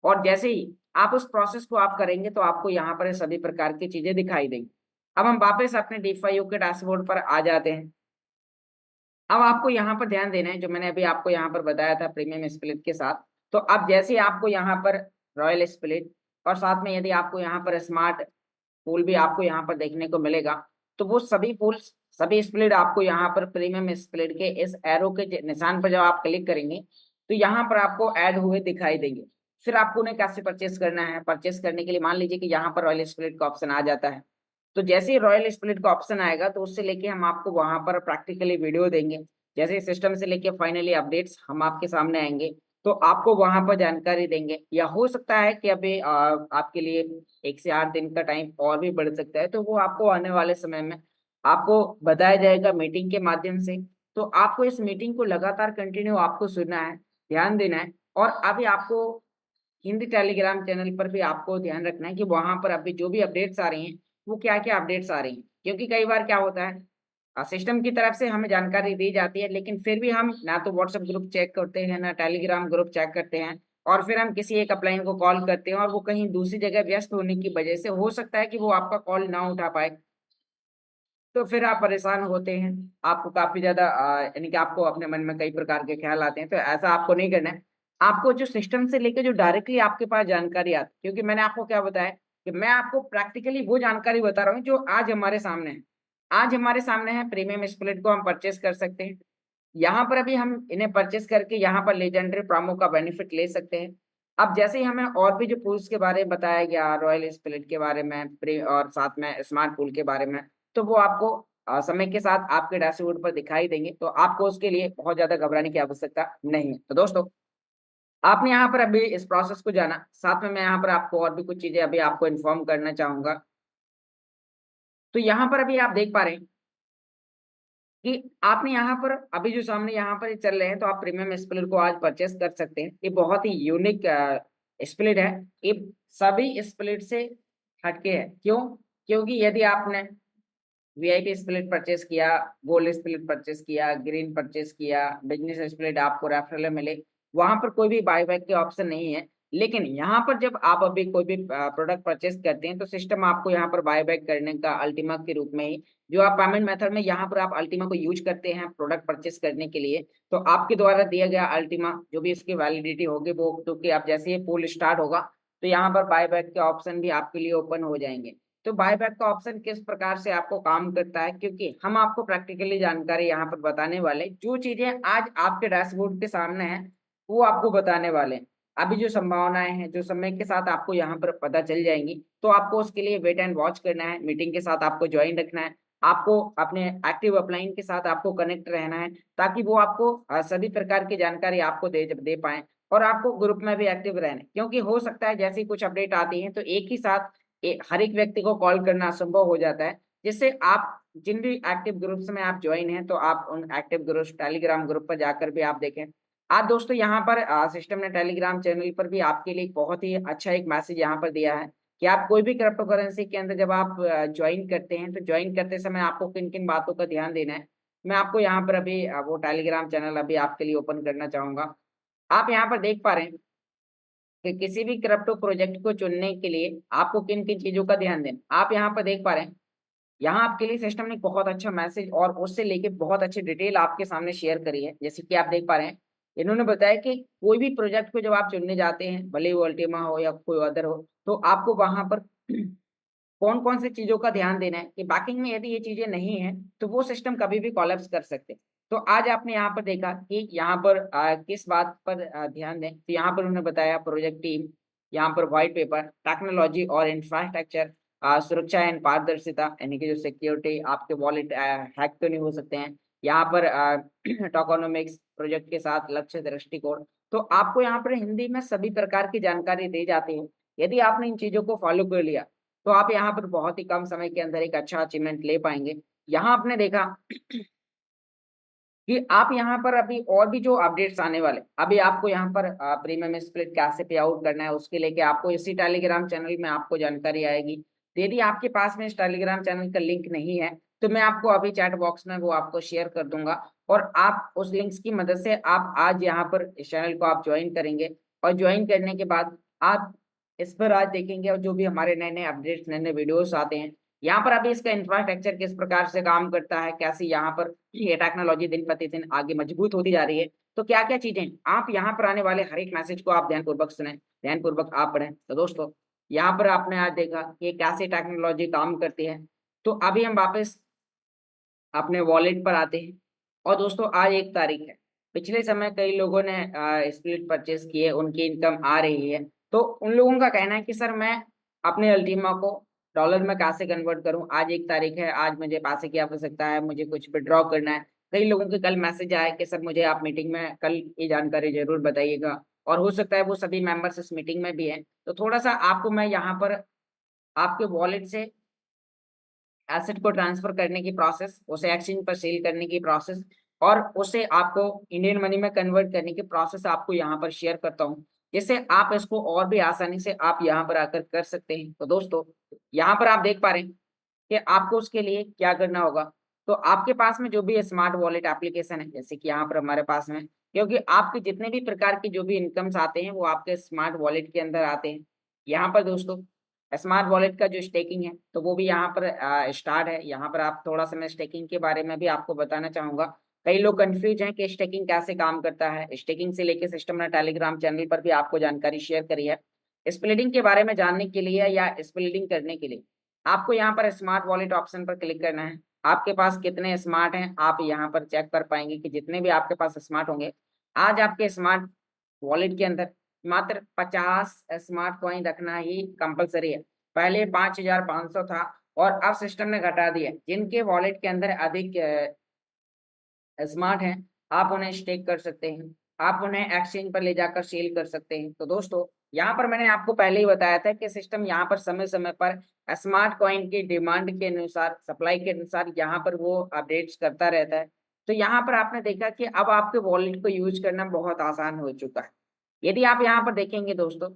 और जैसे ही आप उस प्रोसेस को आप करेंगे तो आपको यहाँ पर सभी प्रकार की चीजें दिखाई देंगी। अब हम वापस अपने D5 के डैशबोर्ड पर आ जाते हैं। अब आपको यहाँ पर ध्यान देना है, जो मैंने अभी आपको यहाँ पर बताया था प्रीमियम स्प्लिट के साथ। तो अब जैसे ही आपको यहाँ पर रॉयल स्प्लिट और साथ में यदि आपको यहाँ पर स्मार्ट पूल भी आपको यहाँ पर देखने को मिलेगा, तो वो सभी पूल्स सभी स्प्लिट आपको यहाँ पर प्रीमियम स्प्लिट के इस एरो के निशान पर जब आप क्लिक करेंगे तो यहाँ पर आपको ऐड हुए दिखाई देंगे। फिर आपको उन्हें कैसे परचेस करना है, परचेस करने के लिए मान लीजिए कि यहाँ पर रॉयल स्प्लिट का ऑप्शन आ जाता है। तो जैसे ही रॉयल स्प्लिट का ऑप्शन आएगा तो उससे लेके हम आपको वहां पर प्रैक्टिकली वीडियो देंगे, जैसे सिस्टम से लेके फाइनली अपडेट्स हम आपके सामने आएंगे तो आपको वहां पर जानकारी देंगे। या हो सकता है कि अभी आपके लिए 1 से 8 दिन का टाइम और भी बढ़ सकता है, तो वो आपको आने वाले समय में आपको बताया जाएगा मीटिंग के माध्यम से। तो आपको इस मीटिंग को लगातार कंटिन्यू आपको सुनना है, ध्यान देना है। और अभी आपको हिंदी टेलीग्राम चैनल पर भी आपको ध्यान रखना है कि वहां पर अभी जो भी अपडेट्स आ रही हैं वो क्या क्या अपडेट्स आ रही हैं, क्योंकि कई बार क्या होता है सिस्टम की तरफ से हमें जानकारी दी जाती है लेकिन फिर भी हम ना तो व्हाट्सएप ग्रुप चेक करते हैं ना टेलीग्राम ग्रुप चेक करते हैं, और फिर हम किसी एक अपलाइन को कॉल करते हैं और वो कहीं दूसरी जगह व्यस्त होने की वजह से हो सकता है कि वो आपका कॉल ना उठा पाए। तो फिर आप परेशान होते हैं, आपको काफ़ी ज़्यादा यानी कि आपको अपने मन में कई प्रकार के ख़्याल आते हैं, तो ऐसा आपको नहीं करना है। आपको जो सिस्टम से लेके जो डायरेक्टली आपके पास जानकारी आती है, क्योंकि मैंने आपको क्या बताया कि मैं आपको प्रैक्टिकली वो जानकारी बता रहा हूँ जो आज हमारे सामने है। आज हमारे सामने है प्रीमियम स्प्लिट को हम परचेज़ कर सकते हैं। यहाँ पर अभी हम इन्हें परचेज़ करके यहाँ पर लीजेंडरी प्रोमो का बेनिफिट ले सकते हैं। अब जैसे ही हमें और भी जो पूल्स के बारे में बताया गया, रॉयल स्प्लिट के बारे में, प्री और साथ में स्मार्ट पूल के बारे में, तो वो आपको समय के साथ आपके डैशबोर्ड पर दिखाई देंगे, तो आपको उसके लिए बहुत ज़्यादा घबराने की आवश्यकता नहीं है। तो दोस्तों, आपने यहाँ पर अभी इस प्रोसेस को जाना, साथ में मैं यहाँ पर आपको और भी कुछ चीज़ें अभी आपको इन्फॉर्म करना चाहूँगा। तो यहाँ पर अभी आप देख पा रहे हैं कि आपने यहाँ पर अभी जो सामने यहाँ पर चल रहे हैं, तो आप प्रीमियम स्प्लिट को आज परचेस कर सकते हैं। ये बहुत ही यूनिक स्प्लिट है। ये सभी स्प्लिट से हटके है। क्यों? क्योंकि यदि आपने वीआईपी स्प्लिट परचेस किया, गोल्ड स्प्लिट परचेस किया, ग्रीन परचेस किया, बिजनेस स्प्लिट आपको रेफरल में मिले, वहां पर कोई भी बायबैक के ऑप्शन नहीं है। लेकिन यहाँ पर जब आप अभी कोई भी प्रोडक्ट परचेस करते हैं तो सिस्टम आपको यहाँ पर बायबैक करने का अल्टीमा के रूप में ही, जो आप पेमेंट मेथड में यहाँ पर आप अल्टीमा को यूज करते हैं प्रोडक्ट परचेस करने के लिए, तो आपके द्वारा दिया गया अल्टीमा जो भी इसकी वैलिडिटी होगी वो, क्योंकि आप जैसे ही पूल स्टार्ट होगा तो यहाँ पर बायबैक के ऑप्शन भी आपके लिए ओपन हो जाएंगे। तो बायबैक का ऑप्शन किस प्रकार से आपको काम करता है, क्योंकि हम आपको प्रैक्टिकली जानकारी यहाँ पर बताने वाले, जो चीजें आज आपके डैशबोर्ड के सामने है वो आपको बताने वाले हैं। अभी जो संभावनाएं हैं जो समय के साथ आपको यहाँ पर पता चल जाएंगी, तो आपको उसके लिए वेट एंड वॉच करना है, मीटिंग के साथ आपको ज्वाइन रखना है, आपको अपने एक्टिव अपलाइन के साथ आपको कनेक्ट रहना है, ताकि वो आपको सभी प्रकार की जानकारी आपको दे पाए, और आपको ग्रुप में भी एक्टिव रहना है। क्योंकि हो सकता है जैसी कुछ अपडेट आती है तो एक ही साथ हर एक व्यक्ति को कॉल करना असंभव हो जाता है, जिससे आप जिन भी एक्टिव ग्रुप्स में आप ज्वाइन हैं तो आप उन एक्टिव ग्रुप्स टेलीग्राम ग्रुप पर जाकर भी आप देखें। आज दोस्तों यहाँ पर सिस्टम ने टेलीग्राम चैनल पर भी आपके लिए बहुत ही अच्छा एक मैसेज यहाँ पर दिया है कि आप कोई भी क्रिप्टो करेंसी के अंदर जब आप ज्वाइन करते हैं तो ज्वाइन करते समय आपको किन किन बातों का ध्यान देना है। मैं आपको यहाँ पर अभी वो टेलीग्राम चैनल अभी आपके लिए ओपन करना चाहूंगा। आप यहाँ पर देख पा रहे हैं कि किसी भी क्रिप्टो प्रोजेक्ट को चुनने के लिए आपको किन किन चीजों का ध्यान देना। आप यहाँ पर देख पा रहे हैं, यहाँ आपके लिए सिस्टम ने बहुत अच्छा मैसेज और उससे लेके बहुत अच्छी डिटेल आपके सामने शेयर करी है। जैसे कि आप देख पा रहे हैं, इन्होंने बताया कि कोई भी प्रोजेक्ट को जब आप चुनने जाते हैं, भले वो अल्टीमा हो या कोई अदर हो, तो आपको वहां पर कौन कौन सी चीजों का ध्यान देना है कि बैकिंग में यदि ये चीजें नहीं है तो वो सिस्टम कभी भी कोलैप्स कर सकते हैं। तो आज आपने यहाँ पर देखा कि यहाँ पर किस बात पर ध्यान दें। तो यहाँ पर उन्होंने बताया प्रोजेक्ट टीम, यहाँ पर व्हाइट पेपर, टेक्नोलॉजी और इंफ्रास्ट्रक्चर, सुरक्षा एंड पारदर्शिता, यानी कि जो सिक्योरिटी, आपके वॉलेट हैक तो नहीं हो सकते हैं। यहाँ पर टोकोनोमिक्स, प्रोजेक्ट के साथ लक्ष्य दृष्टिकोण। तो आपको यहाँ पर हिंदी में सभी प्रकार की जानकारी दी जाती है। यदि आपने इन चीजों को फॉलो कर लिया तो आप यहाँ पर बहुत ही कम समय के अंदर एक अच्छा अचीवमेंट ले पाएंगे। यहाँ आपने देखा कि आप यहाँ पर अभी और भी जो अपडेट्स आने वाले, अभी आपको यहाँ पर प्रीमियम स्प्लिट कैसे पे आउट करना है उसके लेके आपको इसी टेलीग्राम चैनल में आपको जानकारी आएगी। तो यदि आपके पास में इस टेलीग्राम चैनल का लिंक नहीं है तो मैं आपको अभी चैट बॉक्स में वो आपको शेयर कर दूंगा, और आप उस लिंक्स की मदद से आप आज यहाँ पर इस चैनल को आप ज्वाइन करेंगे। और ज्वाइन करने के बाद आप इस पर आज देखेंगे और जो भी हमारे नए नए अपडेट्स, नए नए वीडियोस आते हैं, यहाँ पर अभी इसका इंफ्रास्ट्रक्चर किस प्रकार से काम करता है, कैसे यहाँ पर ये टेक्नोलॉजी दिन प्रतिदिन आगे मजबूत होती जा रही है, तो क्या क्या चीजें आप यहाँ पर आने वाले हर एक मैसेज को आप ध्यानपूर्वक सुने, ध्यानपूर्वक आप पढ़ें। तो दोस्तों यहाँ पर आपने आज देखा कि कैसे टेक्नोलॉजी काम करती है। तो अभी हम वापस अपने वॉलेट पर आते हैं। और दोस्तों आज 1 तारीख है, पिछले समय कई लोगों ने स्प्लिट परचेस किए, उनकी इनकम आ रही है। तो उन लोगों का कहना है कि सर मैं अपने अल्टीमा को डॉलर में कैसे कन्वर्ट करूं, आज 1 तारीख है, आज मुझे पैसे की आवश्यकता है, मुझे कुछ विड्रॉ करना है। कई लोगों के कल मैसेज आए कि सर मुझे आप मीटिंग में कल ये जानकारी जरूर बताइएगा, और हो सकता है वो सभी मेंबर्स इस मीटिंग में भी हैं। तो थोड़ा सा आपको मैं यहाँ पर आपके वॉलेट से एसेट को ट्रांसफर करने की प्रोसेस, उसे एक्सचेंज पर सेल करने की प्रोसेस, और उसे आपको इंडियन मनी में कन्वर्ट करने की प्रोसेस आपको यहाँ पर शेयर करता हूँ, जिससे आप इसको और भी आसानी से आप यहाँ पर आकर कर सकते हैं। तो दोस्तों यहाँ पर आप देख पा रहे हैं कि आपको उसके लिए क्या करना होगा। तो आपके पास में जो भी स्मार्ट वॉलेट एप्लीकेशन है, जैसे कि यहाँ पर हमारे पास में, क्योंकि आपके जितने भी प्रकार की जो भी इनकम्स आते हैं वो आपके स्मार्ट वॉलेट के अंदर आते हैं। यहाँ पर दोस्तों स्मार्ट वॉलेट का जो स्टेकिंग है तो वो भी यहाँ पर स्टार्ट है। यहाँ पर आप थोड़ा सा मैं स्टेकिंग के बारे में भी आपको बताना चाहूंगा। कई लोग कंफ्यूज हैं कि स्टेकिंग कैसे काम करता है। स्टेकिंग से लेके सिस्टम ने टेलीग्राम चैनल पर भी आपको जानकारी शेयर करी है। स्प्लिटिंग के बारे में जानने के लिए या स्प्लिटिंग करने के लिए आपको यहाँ पर स्मार्ट वॉलेट ऑप्शन पर क्लिक करना है। आपके पास कितने स्मार्ट हैं आप यहाँ पर चेक कर पाएंगे कि जितने भी आपके पास स्मार्ट होंगे, आज आपके स्मार्ट वॉलेट के अंदर मात्र 50 स्मार्ट कॉइन रखना ही कंपलसरी है। पहले 5,500 था और अब सिस्टम ने घटा दिया। जिनके वॉलेट के अंदर अधिक स्मार्ट हैं आप उन्हें स्टेक कर सकते हैं, आप उन्हें एक्सचेंज पर ले जाकर सेल कर सकते हैं। तो दोस्तों यहाँ पर मैंने आपको पहले ही बताया था कि सिस्टम यहाँ पर समय समय पर स्मार्ट कॉइन की डिमांड के अनुसार, सप्लाई के अनुसार यहाँ पर वो अपडेट्स करता रहता है। तो यहाँ पर आपने देखा कि अब आपके वॉलेट को यूज करना बहुत आसान हो चुका है। यदि आप यहाँ पर देखेंगे दोस्तों,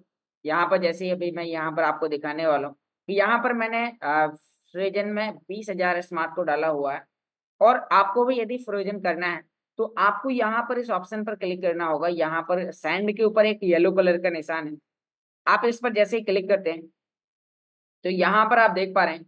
यहाँ पर जैसे ही अभी मैं यहाँ पर आपको दिखाने वाला हूँ कि यहाँ पर मैंने फ्रोजन में 20,000 स्मार्ट को डाला हुआ है। और आपको भी यदि फ्रोजन करना है तो आपको यहाँ पर इस ऑप्शन पर क्लिक करना होगा। यहाँ पर सैंड के ऊपर एक येलो कलर का निशान है, आप इस पर जैसे ही क्लिक करते हैं तो यहाँ पर आप देख पा रहे हैं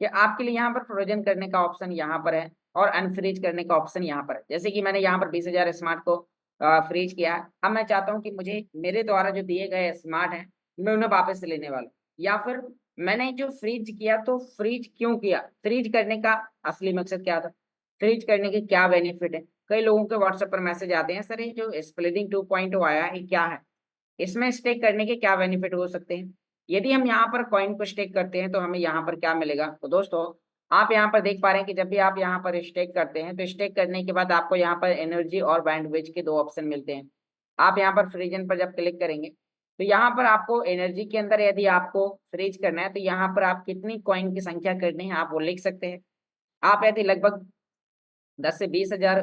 कि आपके लिए यहाँ पर फ्रोजन करने का ऑप्शन यहाँ पर है और अनफ्रीज करने का ऑप्शन यहाँ पर है। जैसे कि मैंने यहाँ पर 20,000 स्मार्ट को फ्रीज किया। अब मैं चाहता हूँ कि मुझे मेरे द्वारा जो दिए गए स्मार्ट हैं मैं उन्हें वापस से लेने वाला हूँ, या फिर मैंने जो फ्रीज किया तो फ्रीज क्यों किया, फ्रीज करने का असली मकसद क्या था, फ्रीज करने के क्या बेनिफिट है। कई लोगों के व्हाट्सएप पर मैसेज आते हैं, सर ये जो स्प्लिटिंग 2.0 आया है क्या है, इसमें स्टेक करने के क्या बेनिफिट हो सकते हैं। यदि हम यहाँ पर कॉइन को स्टेक करते हैं तो हमें यहाँ पर क्या मिलेगा। तो दोस्तों आप यहाँ पर देख पा रहे हैं कि जब भी आप यहाँ पर स्टेक करते हैं तो स्टेक करने के बाद आपको यहाँ पर एनर्जी और बैंडविड्थ के 2 ऑप्शन मिलते हैं। आप यहाँ पर फ्रीजन पर जब क्लिक करेंगे तो यहाँ पर आपको एनर्जी के अंदर यदि आपको फ्रीज करना है तो यहाँ पर आप कितनी कॉइन की संख्या करनी है आप वो लिख सकते हैं। आप यदि लगभग 10 से 20,000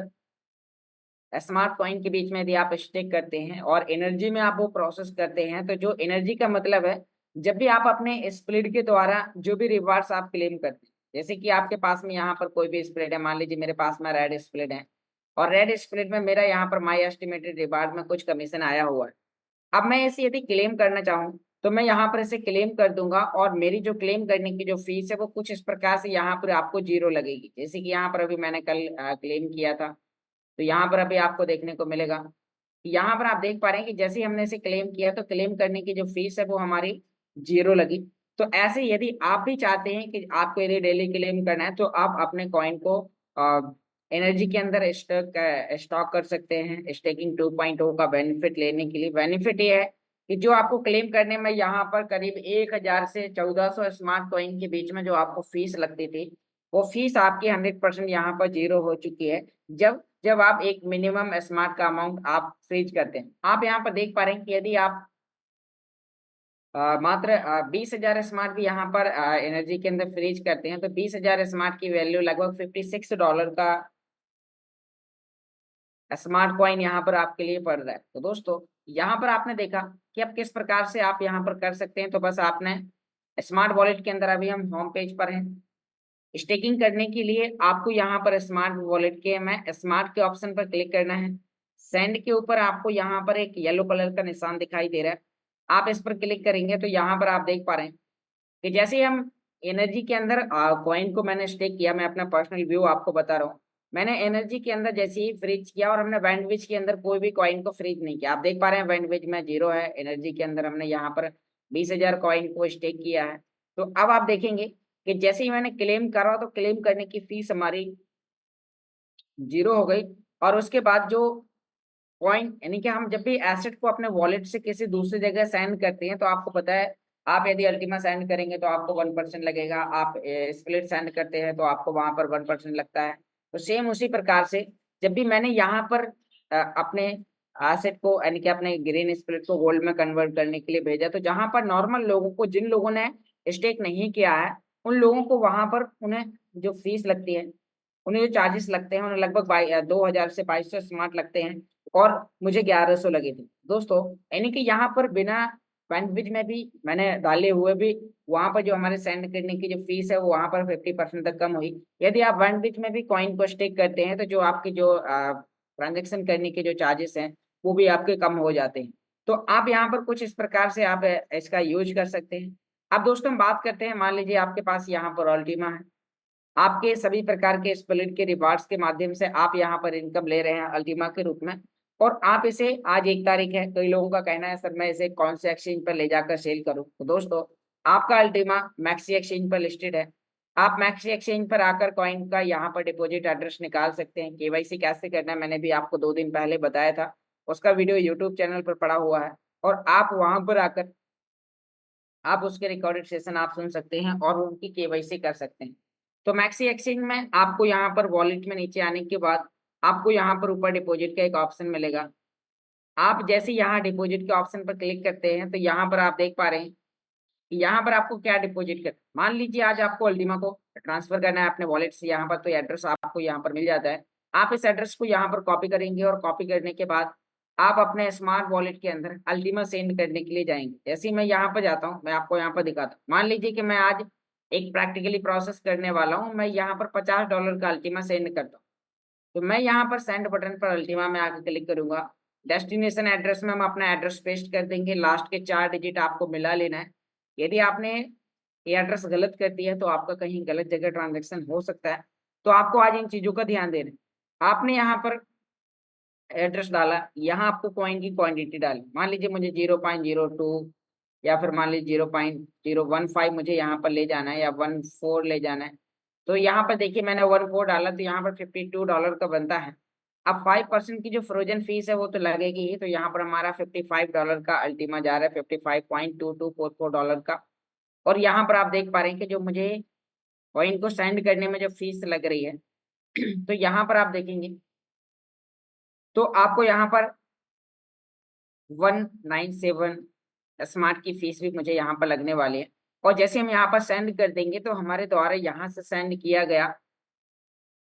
स्मार्ट कॉइन के बीच में यदि आप स्टेक करते हैं और एनर्जी में आप वो प्रोसेस करते हैं, तो जो एनर्जी का मतलब है जब भी आप अपने स्प्लिट के द्वारा जो भी रिवार्ड्स आप क्लेम करते हैं, जैसे कि आपके पास में यहाँ पर कोई भी स्प्लिट है, मान लीजिए मेरे पास में रेड स्प्लिट है और रेड स्प्लिट में मेरा यहाँ पर माई एस्टिमेटेड रिवार्ड में कुछ कमीशन आया हुआ है। अब मैं इसे यदि क्लेम करना चाहूँ तो मैं यहाँ पर इसे क्लेम कर दूंगा और मेरी जो क्लेम करने की जो फीस है वो कुछ इस प्रकार से यहाँ पर आपको जीरो लगेगी। जैसे कि यहाँ पर अभी मैंने कल क्लेम किया था, तो यहाँ पर अभी आपको देखने को मिलेगा, यहाँ पर आप देख पा रहे हैं कि जैसे ही हमने इसे क्लेम किया तो क्लेम करने की जो फीस है वो हमारी जीरो लगी। तो ऐसे यदि आप भी चाहते हैं कि आपको यदि डेली क्लेम करना है तो आप अपने कॉइन को एनर्जी के अंदर स्टॉक कर सकते हैं। स्टेकिंग 2.0 का बेनिफिट लेने के लिए बेनिफिट ये है कि जो आपको क्लेम करने में यहाँ पर करीब 1000 से 1400 स्मार्ट कॉइन के बीच में जो आपको फीस लगती थी, वो फीस आपकी 100% यहाँ पर जीरो हो चुकी है जब जब आप एक मिनिमम स्मार्ट का अमाउंट आप फ्रीज करते हैं। आप यहाँ पर देख पा रहे हैं कि यदि आप मात्र 20,000 स्मार्ट भी यहाँ पर एनर्जी के अंदर फ्रीज करते हैं तो 20,000 स्मार्ट की वैल्यू लगभग $56 का स्मार्ट कॉइन यहाँ पर आपके लिए पड़ रहा है। तो दोस्तों यहाँ पर आपने देखा कि अब किस प्रकार से आप यहाँ पर कर सकते हैं। तो बस आपने स्मार्ट वॉलेट के अंदर, अभी हम होम पेज पर हैं, स्टेकिंग करने के लिए आपको यहाँ पर स्मार्ट वॉलेट के में स्मार्ट के ऑप्शन पर क्लिक करना है। सेंड के ऊपर आपको यहाँ पर एक येलो कलर का निशान दिखाई दे रहा है, आप इस पर क्लिक करेंगे तो यहाँ पर आप देख पा रहे हैं कि जैसे ही हम एनर्जी के अंदर कॉइन को मैंने स्टेक किया, मैं अपना पर्सनल व्यू आपको बता रहा हूँ। मैंने एनर्जी के अंदर जैसे ही फ्रीज किया और हमने बैंडविच के अंदर कोई भी कॉइन को फ्रीज नहीं किया, आप देख पा रहे हैं बैंडविच में जीरो है, एनर्जी के अंदर हमने यहाँ पर 20,000 कॉइन को स्टेक किया है। तो अब आप देखेंगे कि जैसे ही मैंने क्लेम करा तो क्लेम करने की फीस हमारी जीरो हो गई। और उसके बाद जो कॉइन, यानी कि हम जब भी एसेट को अपने वॉलेट से किसी दूसरी जगह सेंड करते हैं तो आपको पता है, आप यदि अल्टीमा सेंड करेंगे तो आपको 1% लगेगा, आप स्प्लिट सेंड करते हैं तो आपको वहां पर 1% लगता है। तो सेम उसी प्रकार से जब भी मैंने यहाँ पर अपने एसेट को, यानी कि अपने ग्रीन स्प्लिट को गोल्ड में कन्वर्ट करने के लिए भेजा, तो जहां पर नॉर्मल लोगों को, जिन लोगों ने स्टेक नहीं किया है, उन लोगों को वहां पर उन्हें जो फीस लगती है, उन्हें जो चार्जेस लगते हैं, उन्हें लगभग 2,000 से 2,200 स्मार्ट लगते हैं और मुझे 1,100 लगे थे दोस्तों। यानी कि यहाँ पर बिना बैंडविड्थ में भी मैंने डाले हुए भी वहां पर जो हमारे सेंड करने की जो फीस है वो वहां पर 50% तक कम हुई। यदि आप बैंडविड्थ में भी कॉइन को स्टेक करते हैं तो जो आपकी जो ट्रांजेक्शन करने के जो चार्जेस हैं वो भी आपके कम हो जाते हैं। तो आप यहाँ पर कुछ इस प्रकार से आप इसका यूज कर सकते हैं। अब दोस्तों हम बात करते हैं, मान लीजिए आपके पास यहाँ पर अल्टीमा है, आपके सभी प्रकार के स्प्लिट के रिवार्ड्स के माध्यम से आप यहाँ पर इनकम ले रहे हैं अल्टीमा के रूप में, और आप इसे, आज 1 तारीख है, कई लोगों का कहना है सर मैं इसे कौन से एक्सचेंज पर ले जाकर सेल करूं। तो दोस्तों आपका अल्टीमा मैक्सी एक्सचेंज पर लिस्टेड है, आप मैक्सी एक्सचेंज पर आकर कॉइन का यहाँ पर डिपॉजिट एड्रेस निकाल सकते हैं। केवाईसी कैसे करना है मैंने भी आपको 2 दिन पहले बताया था, उसका वीडियो यूट्यूब चैनल पर पड़ा हुआ है, और आप वहां पर आकर आप उसके रिकॉर्डेड सेशन आप सुन सकते हैं और उनकी केवाईसी कर सकते हैं। तो मैक्सी एक्सचेंज में आपको यहाँ पर वॉलेट में नीचे आने के बाद आपको यहाँ पर ऊपर डिपॉजिट का एक ऑप्शन मिलेगा। आप जैसे यहाँ डिपॉजिट के ऑप्शन पर क्लिक करते हैं तो यहाँ पर आप देख पा रहे हैं कि यहाँ पर आपको क्या डिपॉजिट कर, मान लीजिए आज आपको अल्टीमा को ट्रांसफर करना है अपने वॉलेट से यहाँ पर, तो एड्रेस आपको यहाँ पर मिल जाता है। आप इस एड्रेस को यहाँ पर कॉपी करेंगे और कॉपी करने के बाद आप अपने स्मार्ट वॉलेट के अंदर अल्टीमा सेंड करने के लिए जाएंगे। जैसे ही मैं यहाँ पर जाता हूँ, मैं आपको यहाँ पर दिखाता हूँ, मान लीजिए कि मैं आज एक प्रैक्टिकली प्रोसेस करने वाला हूँ, मैं यहाँ पर $50 का अल्टीमा सेंड करता हूँ। तो मैं यहाँ पर सेंड बटन पर अल्टीमा में आकर क्लिक करूंगा, डेस्टिनेशन एड्रेस में हम अपना एड्रेस पेस्ट कर देंगे, लास्ट के 4 डिजिट आपको मिला लेना है। यदि आपने ये एड्रेस गलत कर दिया है तो आपका कहीं गलत जगह ट्रांजेक्शन हो सकता है, तो आपको आज इन चीजों का ध्यान देना है। आपने यहाँ पर एड्रेस डाला, यहाँ आपको कॉइन की क्वांटिटी डाली, मान लीजिए मुझे 0.02 या फिर मान लीजिए 0.015 मुझे यहाँ पर ले जाना है, या 14 ले जाना है। तो यहाँ पर देखिए मैंने 14 डाला तो यहाँ पर $52 का बनता है। अब 5% की जो फ्रोजन फीस है वो तो लगेगी ही, तो यहाँ पर हमारा $55 का अल्टीमा जा रहा है, $55.2244 का। और यहाँ पर आप देख पा रहे हैं कि जो मुझे कॉइन को सेंड करने में जो फीस लग रही है तो यहाँ पर आप देखेंगे तो आपको यहाँ पर 197 स्मार्ट की फीस भी मुझे यहाँ पर लगने वाली है। और जैसे हम यहाँ पर सेंड कर देंगे तो हमारे द्वारा यहाँ से सेंड किया गया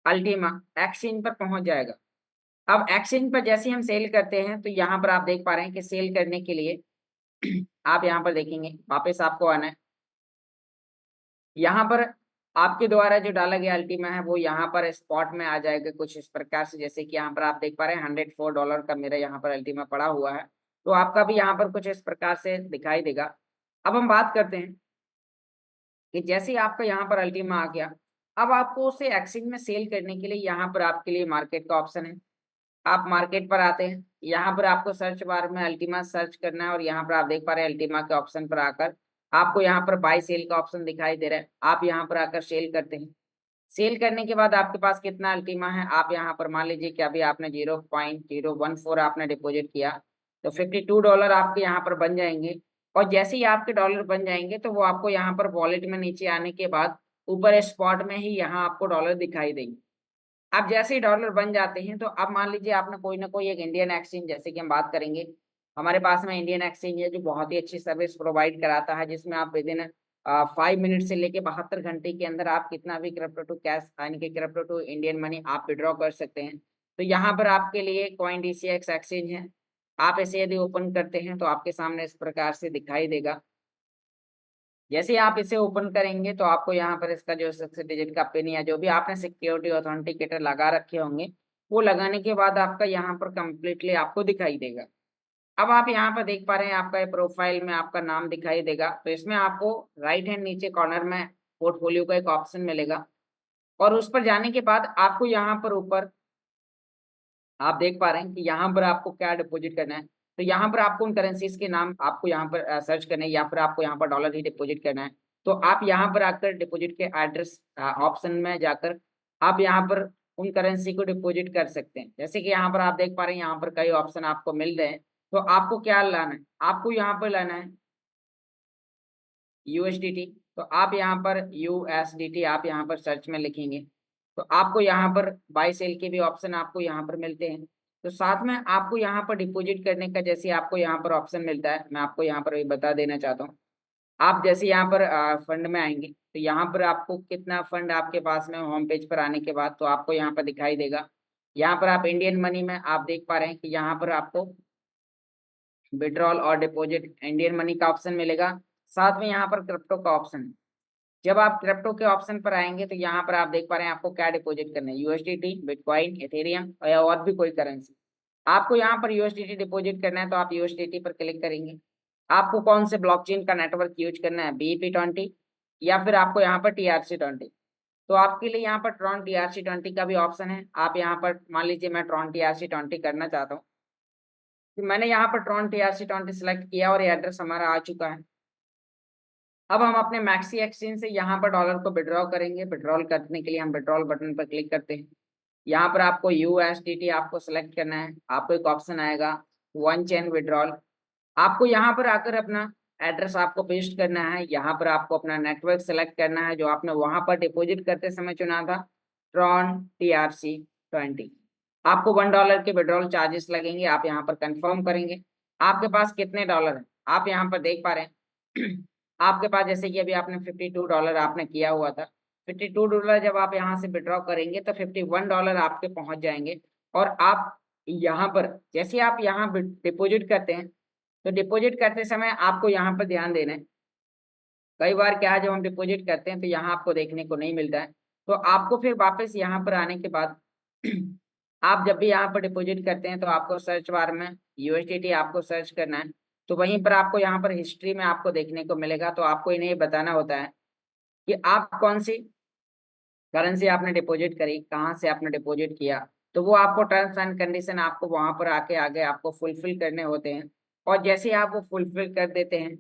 अल्टीमा एक्सचेंज पर पहुंच जाएगा। अब एक्सचेंज पर जैसे हम सेल करते हैं तो यहाँ पर आप देख पा रहे हैं कि सेल करने के लिए आप यहाँ पर देखेंगे, वापस आपको आना है, यहाँ पर आपके द्वारा जो डाला गया अल्टीमा है वो यहाँ पर स्पॉट में आ जाएगा कुछ इस प्रकार से, जैसे कि यहाँ पर आप देख पा रहे हैं $104 का मेरा यहाँ पर अल्टीमा पड़ा हुआ है। तो आपका भी यहाँ पर कुछ इस प्रकार से दिखाई देगा। अब हम बात करते हैं कि जैसे ही आपका यहाँ पर अल्टीमा आ गया, अब आपको उसे एक्सचेंज में सेल करने के लिए यहाँ पर आपके लिए मार्केट का ऑप्शन है। आप मार्केट पर आते हैं, यहाँ पर आपको सर्च बार में अल्टीमा सर्च करना है और यहाँ पर आप देख पा रहे हैं अल्टीमा के ऑप्शन पर आकर आपको यहाँ पर बाय सेल का ऑप्शन दिखाई दे रहा है। आप यहाँ पर आकर सेल करते हैं। सेल करने के बाद आपके पास कितना अल्टीमा है, आप यहाँ पर मान लीजिए कि अभी आपने 0.014 आपने डिपॉजिट किया, तो $52 आपके यहाँ पर बन जाएंगे। और जैसे ही आपके डॉलर बन जाएंगे तो वो आपको यहाँ पर वॉलेट में नीचे आने के बाद ऊपर स्पॉट में ही यहाँ आपको डॉलर दिखाई देंगे। अब जैसे ही डॉलर बन जाते हैं तो अब मान लीजिए आपने कोई ना कोई एक इंडियन एक्सचेंज, जैसे कि हम बात करेंगे, हमारे पास में इंडियन एक्सचेंज है जो बहुत ही अच्छी सर्विस प्रोवाइड कराता है, जिसमें आप विद इन 5 मिनट से लेके 72 घंटे के अंदर आप कितना भी क्रिप्टो टू कैश यानी कि क्रिप्टो टू इंडियन मनी आप विड्रॉ कर सकते हैं। तो यहाँ पर आपके लिए कॉइन DCX एक्सचेंज है। आप इसे यदि ओपन करते हैं तो आपके सामने इस प्रकार से दिखाई देगा। जैसे ही आप इसे ओपन करेंगे तो आपको यहाँ पर इसका जो 6 डिजिट का पिन या जो भी आपने सिक्योरिटी ऑथेंटिकेटर लगा रखे होंगे वो लगाने के बाद आपका यहाँ पर कंप्लीटली आपको दिखाई देगा। अब आप यहाँ पर देख पा रहे हैं आपका प्रोफाइल में आपका नाम दिखाई देगा। तो इसमें आपको राइट हैंड नीचे कॉर्नर में पोर्टफोलियो का एक ऑप्शन मिलेगा और उस पर जाने के बाद आपको यहाँ पर ऊपर आप देख पा रहे हैं कि यहाँ पर आपको क्या डिपॉजिट करना है। तो यहाँ पर आपको उन करेंसीज के नाम आपको यहाँ पर सर्च करना है या फिर आपको यहाँ पर डॉलर ही डिपॉजिट करना है। तो आप यहाँ पर आकर डिपॉजिट के एड्रेस ऑप्शन में जाकर आप यहाँ पर उन करेंसी को डिपॉजिट कर सकते हैं। जैसे कि यहाँ पर आप देख पा रहे हैं यहाँ पर कई ऑप्शन आपको मिल रहे हैं। तो आपको क्या लाना है, आपको यहाँ पर लाना है USDT। तो आप यहाँ पर USDT आप यहाँ पर सर्च में लिखेंगे तो आपको यहाँ पर बाय सेल के भी ऑप्शन आपको यहाँ पर मिलते हैं। तो साथ में आपको यहाँ पर डिपॉजिट करने का जैसे आपको यहाँ पर ऑप्शन मिलता है, मैं आपको यहाँ पर भी बता देना चाहता हूँ। आप जैसे यहाँ पर फंड में आएंगे तो यहाँ पर आपको कितना फंड आपके पास में होम पेज पर आने के बाद तो आपको यहाँ पर दिखाई देगा। यहाँ पर आप इंडियन मनी में आप देख पा रहे हैं कि यहाँ पर आपको विड्रॉल और डिपॉजिट इंडियन मनी का ऑप्शन मिलेगा। साथ में यहाँ पर क्रिप्टो का ऑप्शन है। जब आप क्रिप्टो के ऑप्शन पर आएंगे तो यहाँ पर आप देख पा रहे हैं आपको क्या डिपॉजिट करना है, USDT, बिटकॉइन, इथेरियम या और भी कोई करेंसी। आपको यहाँ पर USDT डिपॉजिट करना है तो आप USDT पर क्लिक करेंगे। आपको कौन से ब्लॉकचेन का नेटवर्क यूज करना है, BEP20 या फिर आपको यहाँ पर TRC20। तो आपके लिए यहाँ पर ट्रॉन TRC20 का भी ऑप्शन है। आप यहाँ पर मान लीजिए मैं ट्रॉन TRC20 करना चाहता हूँ तो मैंने यहाँ पर ट्रॉन TRC20 सेलेक्ट किया और ये एड्रेस हमारा आ चुका है। अब हम अपने मैक्सी एक्सचेंज से यहाँ पर डॉलर को विड्रॉ करेंगे। विड्रॉल करने के लिए हम विड्रॉल बटन पर क्लिक करते हैं। यहाँ पर आपको USDT आपको सेलेक्ट करना है। आपको एक ऑप्शन आएगा वन चेन विड्रॉल। आपको यहाँ पर आकर अपना एड्रेस आपको पेस्ट करना है। यहाँ पर आपको अपना नेटवर्क सेलेक्ट करना है जो आपने वहाँ पर डिपॉजिट करते समय चुना था, ट्रॉन TRC20। आपको $1 के विड्रॉल चार्जेस लगेंगे। आप यहाँ पर कंफर्म करेंगे। आपके पास कितने डॉलर हैं आप यहाँ पर देख पा रहे हैं आपके पास जैसे कि अभी आपने $52 आपने किया हुआ था। $52 जब आप यहाँ से विड्रॉ करेंगे तो $51 आपके पहुंच जाएंगे। और आप यहाँ पर जैसे आप यहाँ डिपॉजिट करते हैं तो डिपॉजिट करते समय आपको यहाँ पर ध्यान देना है। कई बार क्या है जब हम डिपॉजिट करते हैं तो यहाँ आपको देखने को नहीं मिलता है। तो आपको फिर वापस यहाँ पर आने के बाद आप जब भी यहाँ पर डिपॉजिट करते हैं तो आपको सर्च बार में USDT आपको सर्च करना है। तो वहीं पर आपको यहाँ पर हिस्ट्री में आपको देखने को मिलेगा। तो आपको इन्हें बताना होता है कि आप कौन सी करेंसी आपने डिपॉजिट करी, कहाँ से आपने डिपॉजिट किया। तो वो आपको टर्म्स एंड कंडीशन आपको वहाँ पर आके आगे आपको फुलफिल करने होते हैं। और जैसे आप वो फुलफिल कर देते हैं,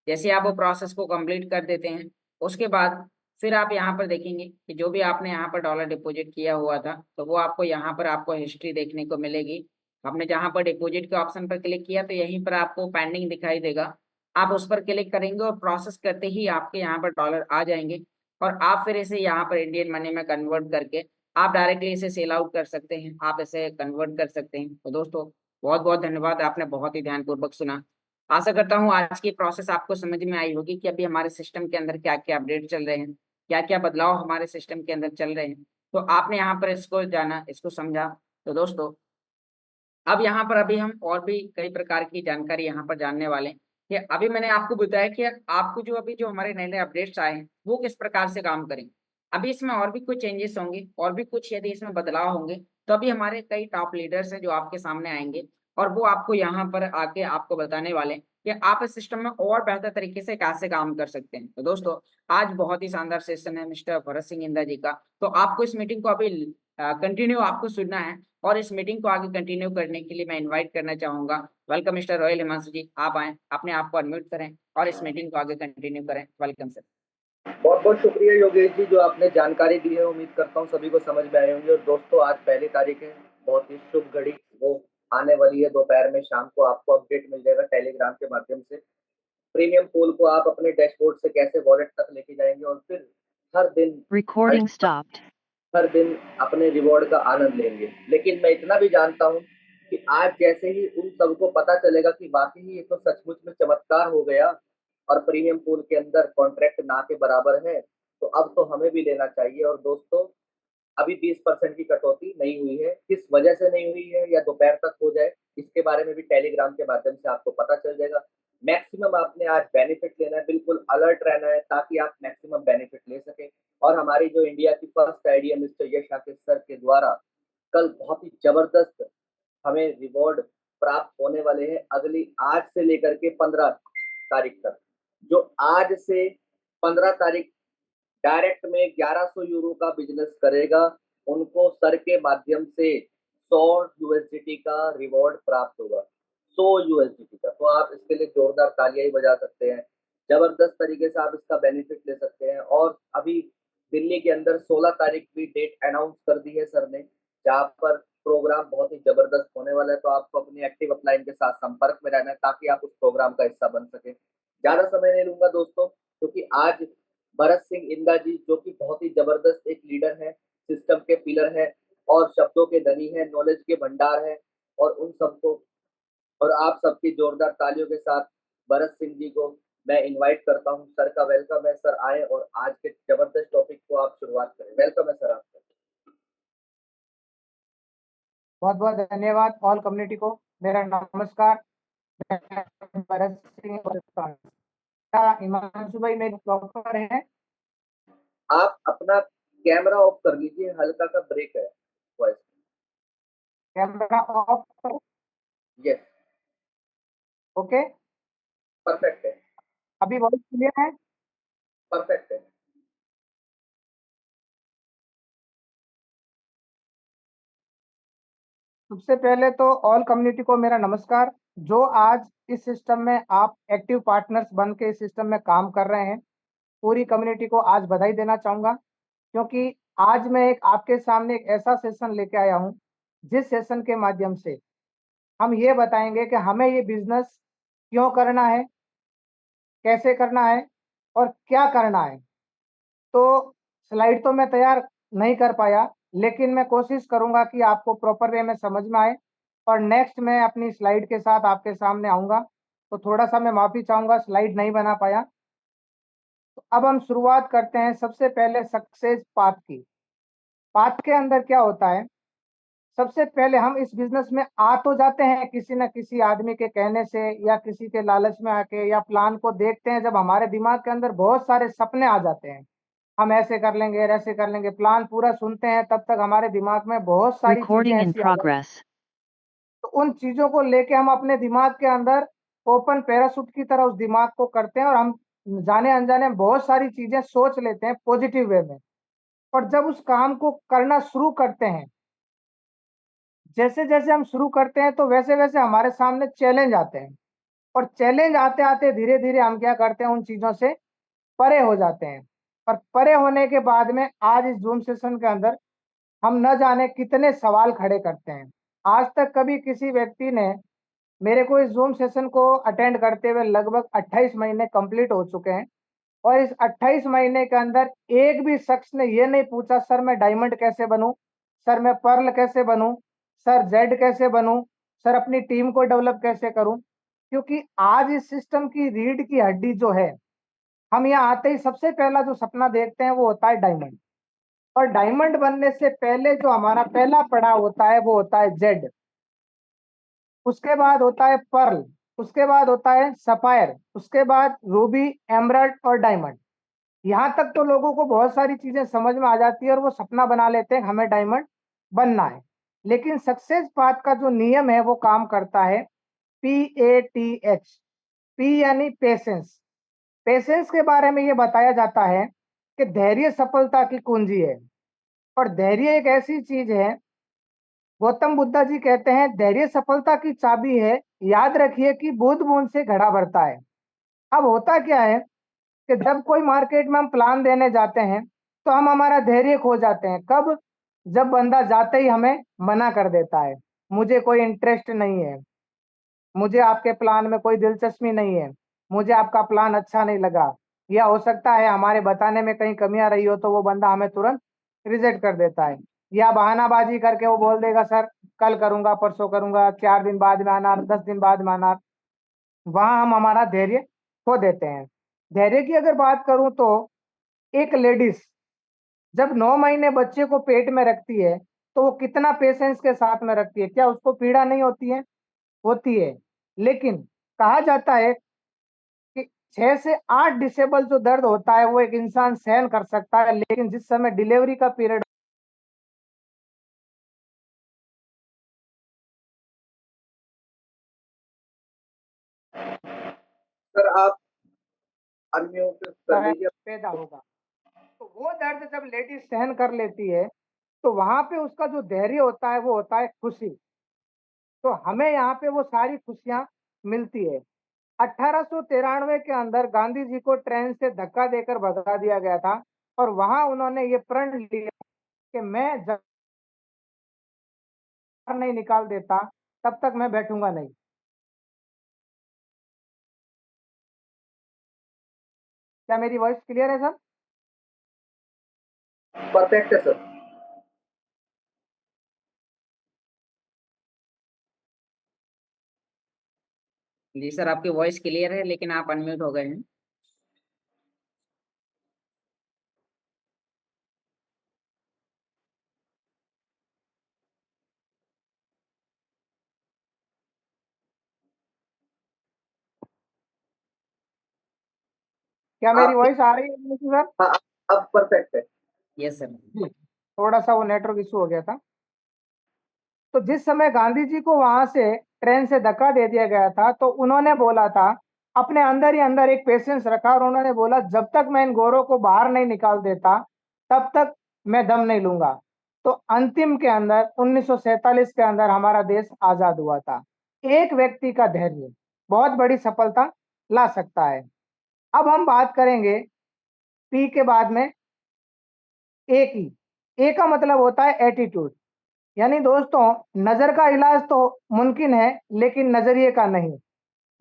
जैसे आप वो प्रोसेस को कंप्लीट कर देते हैं, उसके बाद फिर आप यहाँ पर देखेंगे कि जो भी आपने यहाँ पर डॉलर डिपॉजिट किया हुआ था तो वो आपको यहाँ पर आपको हिस्ट्री देखने को मिलेगी। आपने जहाँ पर डिपॉजिट के ऑप्शन पर क्लिक किया तो यहीं पर आपको पेंडिंग दिखाई देगा। आप उस पर क्लिक करेंगे और प्रोसेस करते ही आपके यहाँ पर डॉलर आ जाएंगे और आप फिर इसे यहाँ पर इंडियन मनी में कन्वर्ट करके आप डायरेक्टली इसे सेल आउट कर सकते हैं, आप इसे कन्वर्ट कर सकते हैं। तो दोस्तों बहुत बहुत धन्यवाद, आपने बहुत ही ध्यानपूर्वक सुना। आशा करता हूँ आज की प्रोसेस आपको समझ में आई होगी कि अभी हमारे सिस्टम के अंदर क्या क्या अपडेट चल रहे हैं, क्या क्या बदलाव हमारे सिस्टम के अंदर चल रहे हैं। तो आपने यहाँ पर इसको जाना, इसको समझा। तो दोस्तों अब यहाँ पर अभी हम और भी कई प्रकार की जानकारी यहाँ पर जानने वाले हैं कि अभी मैंने आपको बताया कि आपको जो अभी जो हमारे नए नए अपडेट्स आए हैं वो किस प्रकार से काम करेंगे। अभी इसमें और भी कुछ चेंजेस होंगे और भी कुछ यदि इसमें बदलाव होंगे तो अभी हमारे कई टॉप लीडर्स हैं जो आपके सामने आएंगे और वो आपको यहाँ पर आके आपको बताने वाले हैं कि आप इस सिस्टम में और बेहतर तरीके से कैसे काम कर सकते हैं। तो दोस्तों, आज बहुत ही शानदार सेशन है मिस्टर भरत सिंह इंदा जी का। तो आपको इस मीटिंग को अभी कंटिन्यू आपको सुनना है और इस मीटिंग को आगे कंटिन्यू करने के लिए मैं इनवाइट करना चाहूंगा। वेलकम मिस्टर रॉयल हिमांशु जी, आप आए, अपने आप को अनम्यूट करें और इस मीटिंग को आगे कंटिन्यू करें। Welcome sir. बहुत बहुत शुक्रिया योगेश जी, जो आपने जानकारी दी है। उम्मीद करता हूँ सभी को समझ में आई होंगी। और दोस्तों, आज पहली तारीख है, बहुत ही शुभ घड़ी वो आने वाली है। दोपहर में शाम को आपको अपडेट मिल जाएगा टेलीग्राम के माध्यम से। प्रीमियम पूल को आप अपने डैशबोर्ड से कैसे वॉलेट तक लेके जाएंगे और फिर हर दिन Recording stopped. हर दिन अपने रिवॉर्ड का आनंद लेंगे। लेकिन मैं इतना भी जानता हूँ कि आज जैसे ही उन सबको पता चलेगा कि वाकई ये तो सचमुच में चमत्कार हो गया और प्रीमियम पूल के अंदर कॉन्ट्रैक्ट ना के बराबर है, तो अब तो हमें भी लेना चाहिए। और दोस्तों, अभी 20% की कटौती नहीं हुई है। किस वजह से नहीं हुई है या दोपहर तक हो जाए, इसके बारे में भी टेलीग्राम के माध्यम से आपको पता चल जाएगा। मैक्सिमम आपने आज बेनिफिट लेना है, बिल्कुल अलर्ट रहना है ताकि आप मैक्सिमम बेनिफिट ले सके। और हमारी जो इंडिया की फर्स्ट आईडिया मिस्टर यश आकेश सर के द्वारा कल बहुत ही जबरदस्त हमें रिवॉर्ड प्राप्त होने वाले हैं अगली आज से लेकर के 15 तारीख तक। जो आज से 15 तारीख डायरेक्ट में 1100 यूरो का बिजनेस करेगा, उनको सर के माध्यम से 100 यूएसडीटी का रिवॉर्ड प्राप्त होगा। 100 यूएसडीटी का, तो आप इसके लिए जोरदार तालियां ही बजा सकते हैं। जबरदस्त तरीके से आप इसका बेनिफिट ले सकते हैं। और अभी दिल्ली के अंदर 16 तारीख की डेट अनाउंस कर दी है सर ने, जहाँ पर प्रोग्राम बहुत ही जबरदस्त होने वाला है। तो आपको अपनी एक्टिव अपलाइन के साथ संपर्क में रहना है ताकि आप उस प्रोग्राम का हिस्सा बन सके। ज्यादा समय नहीं लूंगा दोस्तों, क्योंकि आज भरत सिंह इंदा जी, जो कि बहुत ही जबरदस्त एक लीडर है, सिस्टम के पिलर है और शब्दों के धनी है, नॉलेज के भंडार है। और उन सबको और आप सबकी जोरदार तालियों के साथ भरत सिंह जी को मैं इनवाइट करता हूं। सर का वेलकम है, सर आए और आज के जबरदस्त टॉपिक को आप शुरुआत करें। वेलकम है सर आपका। बहुत बहुत धन्यवाद ऑल कम्युनिटी को। मेरा नमस्कार, मैं भरत सिंह। क्या हिमांशु भाई मेरे प्रॉपर है? आप अपना कैमरा ऑफ कर लीजिए, हल्का सा ब्रेक है वॉइस। कैमरा ऑफ करो। यस, ओके, परफेक्ट है, अभी वॉइस क्लियर है? परफेक्ट है। सबसे पहले तो ऑल कम्युनिटी को मेरा नमस्कार। जो आज इस सिस्टम में आप एक्टिव पार्टनर्स बन के इस सिस्टम में काम कर रहे हैं, पूरी कम्युनिटी को आज बधाई देना चाहूँगा, क्योंकि आज मैं एक आपके सामने एक ऐसा सेशन लेके आया हूँ, जिस सेशन के माध्यम से हम ये बताएंगे कि हमें ये बिजनेस क्यों करना है, कैसे करना है और क्या करना है। तो स्लाइड तो मैं तैयार नहीं कर पाया, लेकिन मैं कोशिश करूंगा कि आपको प्रॉपर वे में समझ में आए और नेक्स्ट मैं अपनी स्लाइड के साथ आपके सामने आऊँगा। तो थोड़ा-सा मैं माफ़ी चाहूँगा, स्लाइड नहीं बना पाया। तो अब हम शुरुआत करते हैं सबसे पहले सक्सेस पाथ की। पाथ के अंदर क्या होता है? सबसे पहले हम इस बिज़नेस में आ तो जाते हैं किसी न किसी आदमी के कहने से या किसी के लालच में आके, या प्लान को देखते हैं जब हमारे दिमाग के अंदर बहुत सारे सपने आ जाते हैं। हम ऐसे कर लेंगे, ऐसे कर लेंगे, प्लान पूरा सुनते हैं, तब तक हमारे दिमाग में बहुत सारी चीजें Recording in ऐसी आ जाती हैं। progress. तो उन चीजों को लेके हम अपने दिमाग के अंदर ओपन पैराशूट की तरह उस दिमाग को करते हैं और हम जाने अनजाने में बहुत सारी चीजें सोच लेते हैं पॉजिटिव वे में। और जब उस काम को करना शुरू करते हैं, जैसे जैसे हम शुरू करते हैं, तो वैसे वैसे हमारे सामने चैलेंज आते हैं और चैलेंज आते आते धीरे धीरे हम क्या करते हैं, उन चीजों से परे हो जाते हैं। और परे होने के बाद में आज इस जूम सेशन के अंदर हम न जाने कितने सवाल खड़े करते हैं। आज तक कभी किसी व्यक्ति ने मेरे को इस जूम सेशन को अटेंड करते हुए लगभग 28 महीने कंप्लीट हो चुके हैं, और इस 28 महीने के अंदर एक भी शख्स ने ये नहीं पूछा, सर मैं डायमंड कैसे बनूं, सर मैं पर्ल कैसे बनूं, सर जेड कैसे बनूं, सर अपनी टीम को डेवलप कैसे करूं। क्योंकि आज इस सिस्टम की रीढ़ की हड्डी जो है, हम यहाँ आते ही सबसे पहला जो सपना देखते हैं वो होता है डायमंड। और डायमंड बनने से पहले जो हमारा पहला पड़ाव होता है वो होता है जेड। उसके बाद होता है पर्ल, उसके बाद होता है सफायर, उसके बाद रूबी, एमराल्ड और डायमंड। यहाँ तक तो लोगों को बहुत सारी चीजें समझ में आ जाती है और वो सपना बना लेते हैं हमें डायमंड बनना है, लेकिन सक्सेस पाथ का जो नियम है वो काम करता है PATH। पी यानी पेशेंस। पेशेंस के बारे में ये बताया जाता है कि धैर्य सफलता की कुंजी है, और धैर्य एक ऐसी चीज है, गौतम बुद्धा जी कहते हैं धैर्य सफलता की चाबी है, याद रखिए कि बूंद बूंद से घड़ा भरता है। अब होता क्या है कि जब कोई मार्केट में हम प्लान देने जाते हैं तो हम हमारा धैर्य खो जाते हैं। कब? जब बंदा जाते ही हमें मना कर देता है, मुझे कोई इंटरेस्ट नहीं है, मुझे आपके प्लान में कोई दिलचस्पी नहीं है, मुझे आपका प्लान अच्छा नहीं लगा। या हो सकता है हमारे बताने में कहीं कमियां रही हो तो वो बंदा हमें तुरंत रिजेक्ट कर देता है, या बहानाबाजी करके वो बोल देगा सर कल करूंगा, परसों करूंगा, 4 दिन बाद में आना, 10 दिन बाद में आना। वहां हम हमारा धैर्य खो देते हैं। धैर्य की अगर बात करूं तो एक लेडीज जब 9 महीने बच्चे को पेट में रखती है तो वो कितना पेशेंस के साथ में रखती है, क्या उसको पीड़ा नहीं होती है? होती है। लेकिन कहा जाता है कि 6 से 8 डिसेबल जो दर्द होता है वो एक इंसान सहन कर सकता है, लेकिन जिस समय डिलीवरी का पीरियड सर आप अनम्यूट कर लीजिए। पैदा होगा, तो वो दर्द जब लेडीज सहन कर लेती है तो वहां पे उसका जो धैर्य होता है वो होता है खुशी। तो हमें यहाँ पे वो सारी खुशियां मिलती है। 1893 के अंदर गांधी जी को ट्रेन से धक्का देकर भगा दिया गया था, और वहां उन्होंने ये प्रण लिया कि मैं जब तक नहीं निकाल देता तब तक मैं बैठूंगा नहीं। क्या मेरी वॉइस क्लियर है सर? परफेक्ट है सर। जी सर, आपकी वॉइस क्लियर है लेकिन आप अनम्यूट हो गए हैं। क्या मेरी आपकी वॉइस आ रही है सर? हाँ, अब परफेक्ट है। Yes sir. जी, थोड़ा सा वो नेटवर्क इशू हो गया था। तो जिस समय गांधी जी को वहां से ट्रेन से धक्का दे दिया गया था तो उन्होंने बोला था, अपने अंदर ही अंदर एक पेशेंस रखा, और उन्होंने बोला जब तक मैं इन गोरों को बाहर नहीं निकाल देता तब तक मैं दम नहीं लूंगा। तो अंतिम के अंदर 1947 के अंदर हमारा देश आजाद हुआ था। एक व्यक्ति का धैर्य बहुत बड़ी सफलता ला सकता है। अब हम बात करेंगे पी के बाद में ए की। ए का मतलब होता है एटीट्यूड। यानी दोस्तों, नजर का इलाज तो मुमकिन है लेकिन नजरिए का नहीं।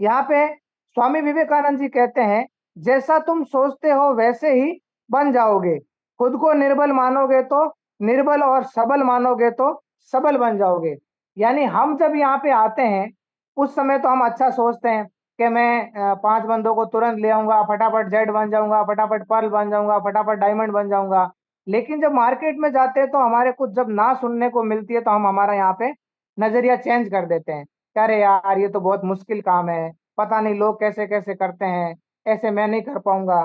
यहाँ पे स्वामी विवेकानंद जी कहते हैं, जैसा तुम सोचते हो वैसे ही बन जाओगे। खुद को निर्बल मानोगे तो निर्बल, और सबल मानोगे तो सबल बन जाओगे। यानी हम जब यहाँ पे आते हैं उस समय तो हम अच्छा सोचते हैं कि मैं 5 बंदों को तुरंत ले आऊंगा, फटाफट जेड बन जाऊंगा, फटाफट पर्ल बन जाऊंगा, फटाफट डायमंड बन जाऊंगा। लेकिन जब मार्केट में जाते हैं तो हमारे कुछ जब ना सुनने को मिलती है तो हम हमारा यहाँ पे नजरिया चेंज कर देते हैं। अरे यार ये तो बहुत मुश्किल काम है, पता नहीं लोग कैसे कैसे करते हैं, ऐसे मैं नहीं कर पाऊंगा।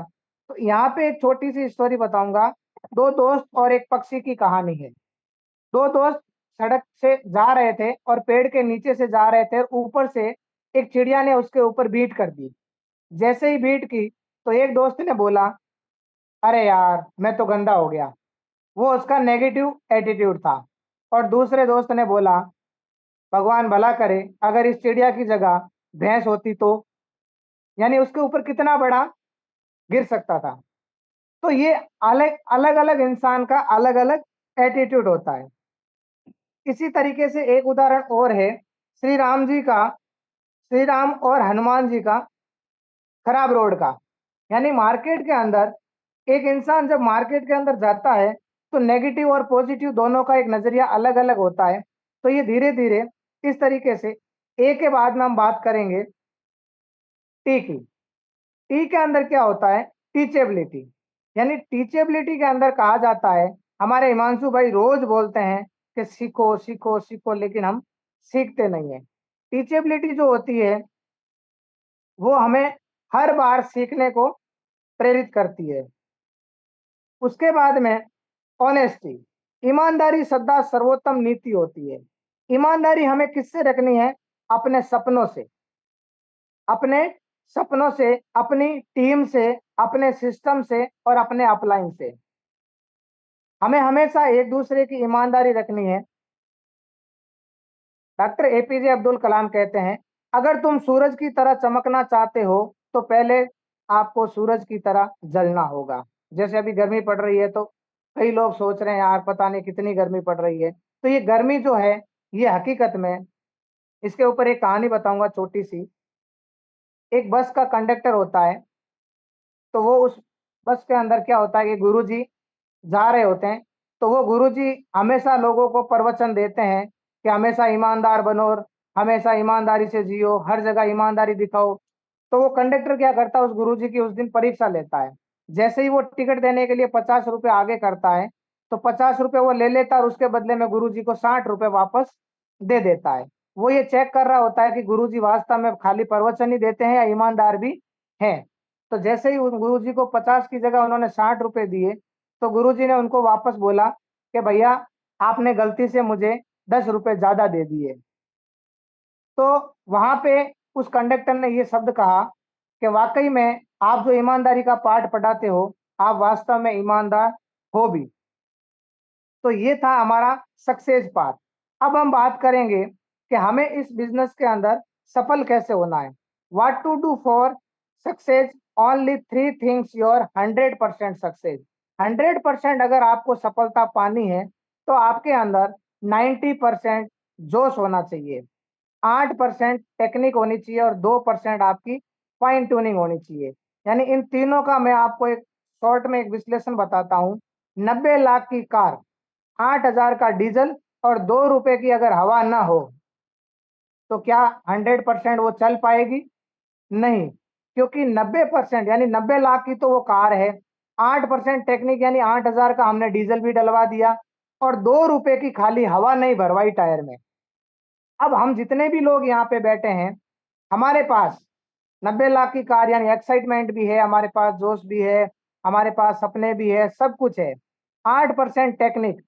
तो यहाँ पे एक छोटी सी स्टोरी बताऊंगा। दो दोस्त और एक पक्षी की कहानी है। दो दोस्त सड़क से जा रहे थे और पेड़ के नीचे से जा रहे थे, ऊपर से एक चिड़िया ने उसके ऊपर बीट कर दी। जैसे ही बीट की तो एक दोस्त ने बोला, अरे यार मैं तो गंदा हो गया। वो उसका नेगेटिव एटीट्यूड था। और दूसरे दोस्त ने बोला, भगवान भला करे अगर इस चिड़िया की जगह भैंस होती तो। यानी उसके ऊपर कितना बड़ा गिर सकता था। तो ये अलग अलग अलग इंसान का अलग अलग एटीट्यूड होता है। इसी तरीके से एक उदाहरण और है श्री राम जी का, श्री राम और हनुमान जी का खराब रोड का। यानी मार्केट के अंदर एक इंसान जब मार्केट के अंदर जाता है तो नेगेटिव और पॉजिटिव दोनों का एक नजरिया अलग अलग होता है। तो ये धीरे धीरे इस तरीके से, ए के बाद में हम बात करेंगे टी की। टी के अंदर क्या होता है? टीचेबिलिटी। यानी टीचेबिलिटी के अंदर कहा जाता है, हमारे हिमांशु भाई रोज बोलते हैं कि सीखो सीखो सीखो, लेकिन हम सीखते नहीं है। टीचेबिलिटी जो होती है वो हमें हर बार सीखने को प्रेरित करती है। उसके बाद में ऑनेस्टी, ईमानदारी सदा सर्वोत्तम नीति होती है। ईमानदारी हमें किससे रखनी है? अपने सपनों से, अपने सपनों से, अपनी टीम से, अपने सिस्टम से और अपने अपलाइन से। हमें हमेशा एक दूसरे की ईमानदारी रखनी है। डॉक्टर एपीजे अब्दुल कलाम कहते हैं, अगर तुम सूरज की तरह चमकना चाहते हो तो पहले आपको सूरज की तरह जलना होगा। जैसे अभी गर्मी पड़ रही है तो कई लोग सोच रहे हैं यार पता नहीं कितनी गर्मी पड़ रही है। तो ये गर्मी जो है ये हकीकत में, इसके ऊपर एक कहानी बताऊंगा छोटी सी। एक बस का कंडक्टर होता है, तो वो उस बस के अंदर क्या होता है कि गुरुजी जा रहे होते हैं। तो वो गुरुजी हमेशा लोगों को प्रवचन देते हैं कि हमेशा ईमानदार बनो और हमेशा ईमानदारी से जियो, हर जगह ईमानदारी दिखाओ। तो वो कंडक्टर क्या करता है, उस गुरुजी की उस दिन परीक्षा लेता है। जैसे ही वो टिकट देने के लिए 50 रुपए आगे करता है, तो 50 रुपए वो ले लेता है और उसके बदले में गुरुजी को 60 रुपए वापस दे देता है। वो ये चेक कर रहा होता है कि गुरुजी वास्तव में खाली प्रवचन ही देते हैं या ईमानदार भी हैं। तो जैसे ही उन गुरुजी को 50 की जगह उन्होंने 60 रुपए दिए, तो गुरुजी ने उनको वापस बोला कि भैया आपने गलती से मुझे 10 रुपए ज्यादा दे दिए। तो वहां पे उस कंडक्टर ने ये शब्द कहा कि वाकई में आप जो ईमानदारी का पाठ पढ़ाते हो, आप वास्तव में ईमानदार हो भी। तो ये था हमारा सक्सेस पाथ। अब हम बात करेंगे कि हमें इस बिजनेस के अंदर सफल कैसे होना है। What to do for success, only 3 things your 100% success. 100% अगर आपको सफलता पानी है तो आपके अंदर 90% जोश होना चाहिए, 8% टेक्निक होनी चाहिए और 2% आपकी फाइन ट्यूनिंग होनी चाहिए। यानी इन तीनों का मैं आपको एक शॉर्ट में एक विश्लेषण बताता हूँ। 90 लाख की कार, 8,000 का डीजल और 2 रुपए की अगर हवा ना हो तो क्या 100% वो चल पाएगी? नहीं, क्योंकि 90% यानी 90 लाख की तो वो कार है, 8% टेक्निक यानी 8,000 का हमने डीजल भी डलवा दिया और 2 रुपए की खाली हवा नहीं भरवाई टायर में। अब हम जितने भी लोग यहाँ पे बैठे हैं, हमारे पास 90 लाख की कार यानी एक्साइटमेंट भी है, हमारे पास जोश भी है, हमारे पास सपने भी है, सब कुछ है। 8% टेक्निक,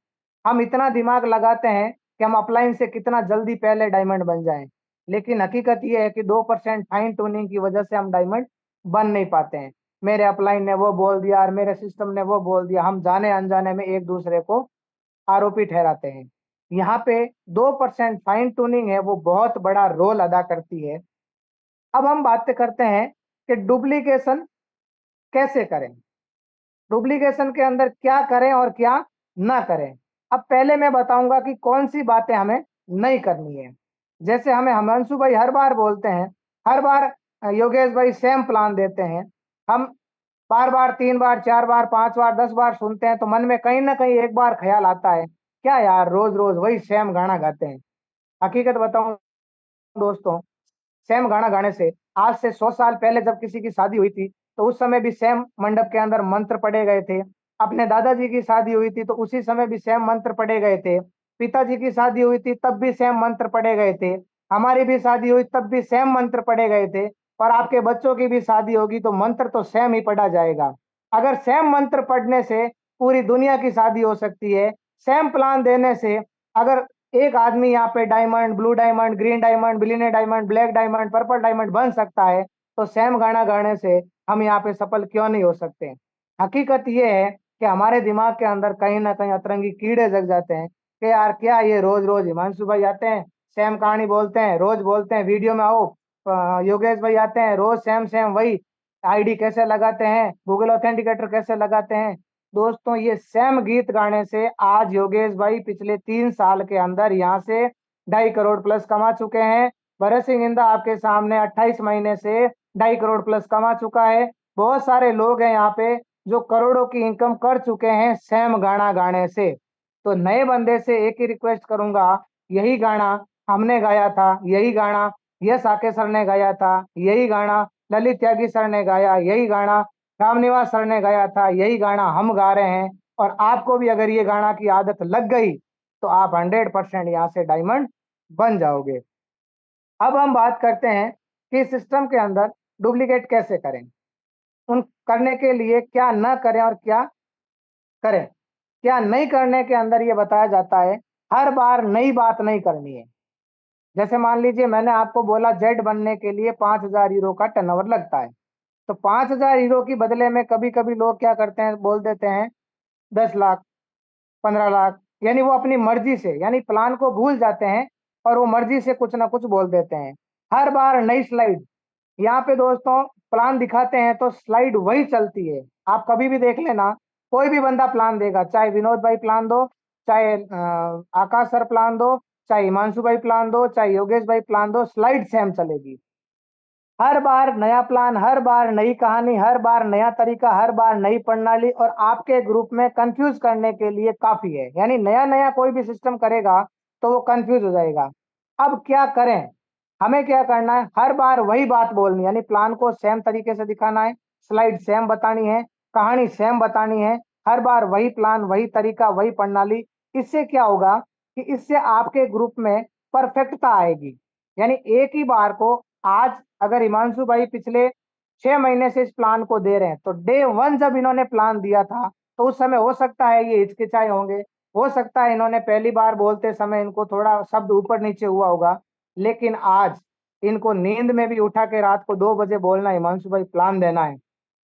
हम इतना दिमाग लगाते हैं कि हम अपलाइन से कितना जल्दी पहले डायमंड बन जाएं, लेकिन हकीकत ये है कि 2% फाइन ट्यूनिंग की वजह से हम डायमंड बन नहीं पाते हैं। मेरे अपलाइन ने वो बोल दिया और मेरे सिस्टम ने वो बोल दिया, हम जाने अनजाने में एक दूसरे को आरोपी ठहराते हैं। यहाँ पे 2% फाइन ट्यूनिंग है, वो बहुत बड़ा रोल अदा करती है। अब हम बात करते हैं कि डुप्लीकेशन कैसे करें, डुप्लीकेशन के अंदर क्या करें और क्या ना करें। अब पहले मैं बताऊंगा कि कौन सी बातें हमें नहीं करनी है। जैसे हमें हिमांशु भाई हर बार बोलते हैं, हर बार योगेश भाई सेम प्लान देते हैं, हम बार बार 3 बार 4 बार 5 बार 10 बार सुनते हैं तो मन में कहीं ना कहीं एक बार ख्याल आता है, क्या यार रोज रोज वही सेम गाना गाते हैं। हकीकत बताऊं दोस्तों, सेम गाना गाने से आज से 100 साल पहले जब किसी की शादी हुई थी तो उस समय भी सेम मंडप के अंदर मंत्र पढ़े गए थे। अपने दादाजी की शादी हुई थी तो उसी समय भी सेम मंत्र पढ़े गए थे। पिताजी की शादी हुई थी तब भी सेम मंत्र पढ़े गए थे। हमारी भी शादी हुई तब भी सेम मंत्र पढ़े गए थे। और आपके बच्चों की भी शादी होगी तो मंत्र तो सेम ही पढ़ा जाएगा। अगर सेम मंत्र पढ़ने से पूरी दुनिया की शादी हो सकती है, सेम प्लान देने से अगर एक आदमी यहाँ पे diamond, blue diamond, green diamond, billionaire diamond, black diamond, purple diamond बन सकता है, तो सेम गाना गाने से हम यहाँ पे सफल क्यों नहीं हो सकते। हकीकत ये है कि हमारे दिमाग के अंदर कहीं ना कहीं अतरंगी कीड़े जग जाते हैं कि यार क्या ये रोज रोज हिमांशु भाई आते हैं, सेम कहानी बोलते हैं, रोज बोलते हैं वीडियो में आओ, योगेश भाई आते हैं रोज सेम सेम वही, आईडी कैसे लगाते हैं, गूगल ऑथेंटिकेटर कैसे लगाते हैं। दोस्तों ये सेम गीत गाने से आज योगेश भाई पिछले 3 साल के अंदर यहाँ से 2.5 करोड़ प्लस कमा चुके हैं। भरत सिंह इंदा आपके सामने 28 महीने से 2.5 करोड़ प्लस कमा चुका है। बहुत सारे लोग हैं यहाँ पे जो करोड़ों की इनकम कर चुके हैं सेम गाना गाने से। तो नए बंदे से एक ही रिक्वेस्ट करूंगा, यही गाना हमने गाया था, यही गाना यश आके सर ने गाया था, यही गाना ललित त्यागी सर ने गाया, यही गाना रामनिवास सर ने गाया था, यही गाना हम गा रहे हैं। और आपको भी अगर ये गाना की आदत लग गई तो आप 100% यहाँ से डायमंड बन जाओगे। अब हम बात करते हैं कि सिस्टम के अंदर डुप्लीकेट कैसे करें, उन करने के लिए क्या ना करें और क्या करें। क्या नहीं करने के अंदर ये बताया जाता है, हर बार नई बात नहीं करनी है। जैसे मान लीजिए मैंने आपको बोला जेड बनने के लिए 5,000 यूरो का टर्नओवर लगता है, तो 5,000 यूरो की बदले में कभी कभी लोग क्या करते हैं, बोल देते हैं 10 लाख, 15 लाख, यानी वो अपनी मर्जी से, यानी प्लान को भूल जाते हैं और वो मर्जी से कुछ ना कुछ बोल देते हैं। हर बार नई स्लाइड, यहाँ पे दोस्तों प्लान दिखाते हैं तो स्लाइड वही चलती है। आप कभी भी देख लेना, कोई भी बंदा प्लान देगा, चाहे विनोद भाई प्लान दो, चाहे आकाश सर प्लान दो, चाहे हिमांशु भाई प्लान दो, चाहे योगेश भाई प्लान दो, स्लाइड सेम चलेगी। हर बार नया प्लान, हर बार नई कहानी, हर बार नया तरीका, हर बार नई प्रणाली, और आपके ग्रुप में कंफ्यूज करने के लिए काफी है। यानी नया नया कोई भी सिस्टम करेगा तो वो कंफ्यूज हो जाएगा। अब क्या करें, हमें क्या करना है, हर बार वही बात बोलनी, यानी प्लान को सेम तरीके से दिखाना है, स्लाइड सेम बतानी है, कहानी सेम बतानी है, हर बार वही प्लान, वही तरीका, वही प्रणाली। इससे क्या होगा कि इससे आपके ग्रुप में परफेक्टता आएगी। यानी एक ही बार को, आज अगर हिमांशु भाई पिछले 6 महीने से इस प्लान को दे रहे हैं, तो डे 1 जब इन्होंने प्लान दिया था तो उस समय हो सकता है ये हिचकिचाए होंगे, हो सकता है इन्होंने पहली बार बोलते समय इनको थोड़ा शब्द ऊपर नीचे हुआ होगा, लेकिन आज इनको नींद में भी उठा के रात को 2 बजे बोलना, हिमांशु भाई प्लान देना है,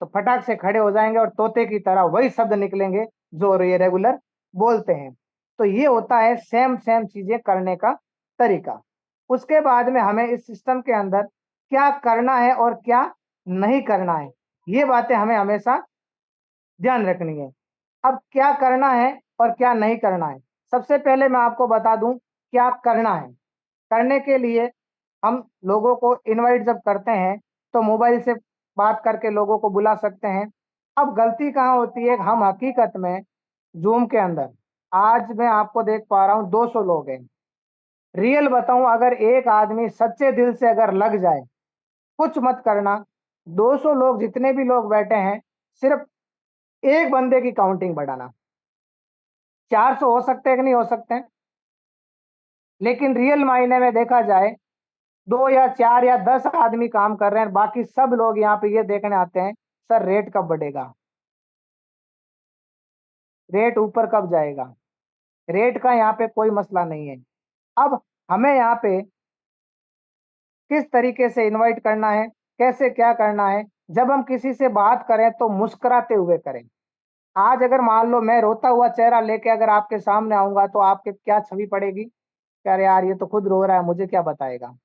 तो फटाक से खड़े हो जाएंगे और तोते की तरह वही शब्द निकलेंगे जो ये रेगुलर बोलते हैं। तो ये होता है सेम सेम चीजें करने का तरीका। उसके बाद में हमें इस सिस्टम के अंदर क्या करना है और क्या नहीं करना है, ये बातें हमें हमेशा ध्यान रखनी है। अब क्या करना है और क्या नहीं करना है, सबसे पहले मैं आपको बता दूं क्या करना है। करने के लिए हम लोगों को इनवाइट जब करते हैं तो मोबाइल से बात करके लोगों को बुला सकते हैं। अब गलती कहाँ होती है, हम हकीकत में जूम के अंदर, आज मैं आपको देख पा रहा हूँ 200 लोग हैं। रियल बताऊं, अगर एक आदमी सच्चे दिल से अगर लग जाए, कुछ मत करना, 200 लोग जितने भी लोग बैठे हैं, सिर्फ एक बंदे की काउंटिंग बढ़ाना। 400 हो सकते हैं कि नहीं हो सकते हैं, लेकिन रियल मायने में देखा जाए 2 या 4 या 10 आदमी काम कर रहे हैं, बाकी सब लोग यहाँ पे ये देखने आते हैं सर रेट कब बढ़ेगा, रेट ऊपर कब जाएगा। रेट का यहाँ पे कोई मसला नहीं है। अब हमें यहाँ पे किस तरीके से इनवाइट करना है, कैसे क्या करना है, जब हम किसी से बात करें तो मुस्कुराते हुए करें। आज अगर मान लो मैं रोता हुआ चेहरा लेके अगर आपके सामने आऊंगा तो आपके क्या छवि पड़ेगी, यार यार ये तो खुद रो रहा है, मुझे क्या बताएगा।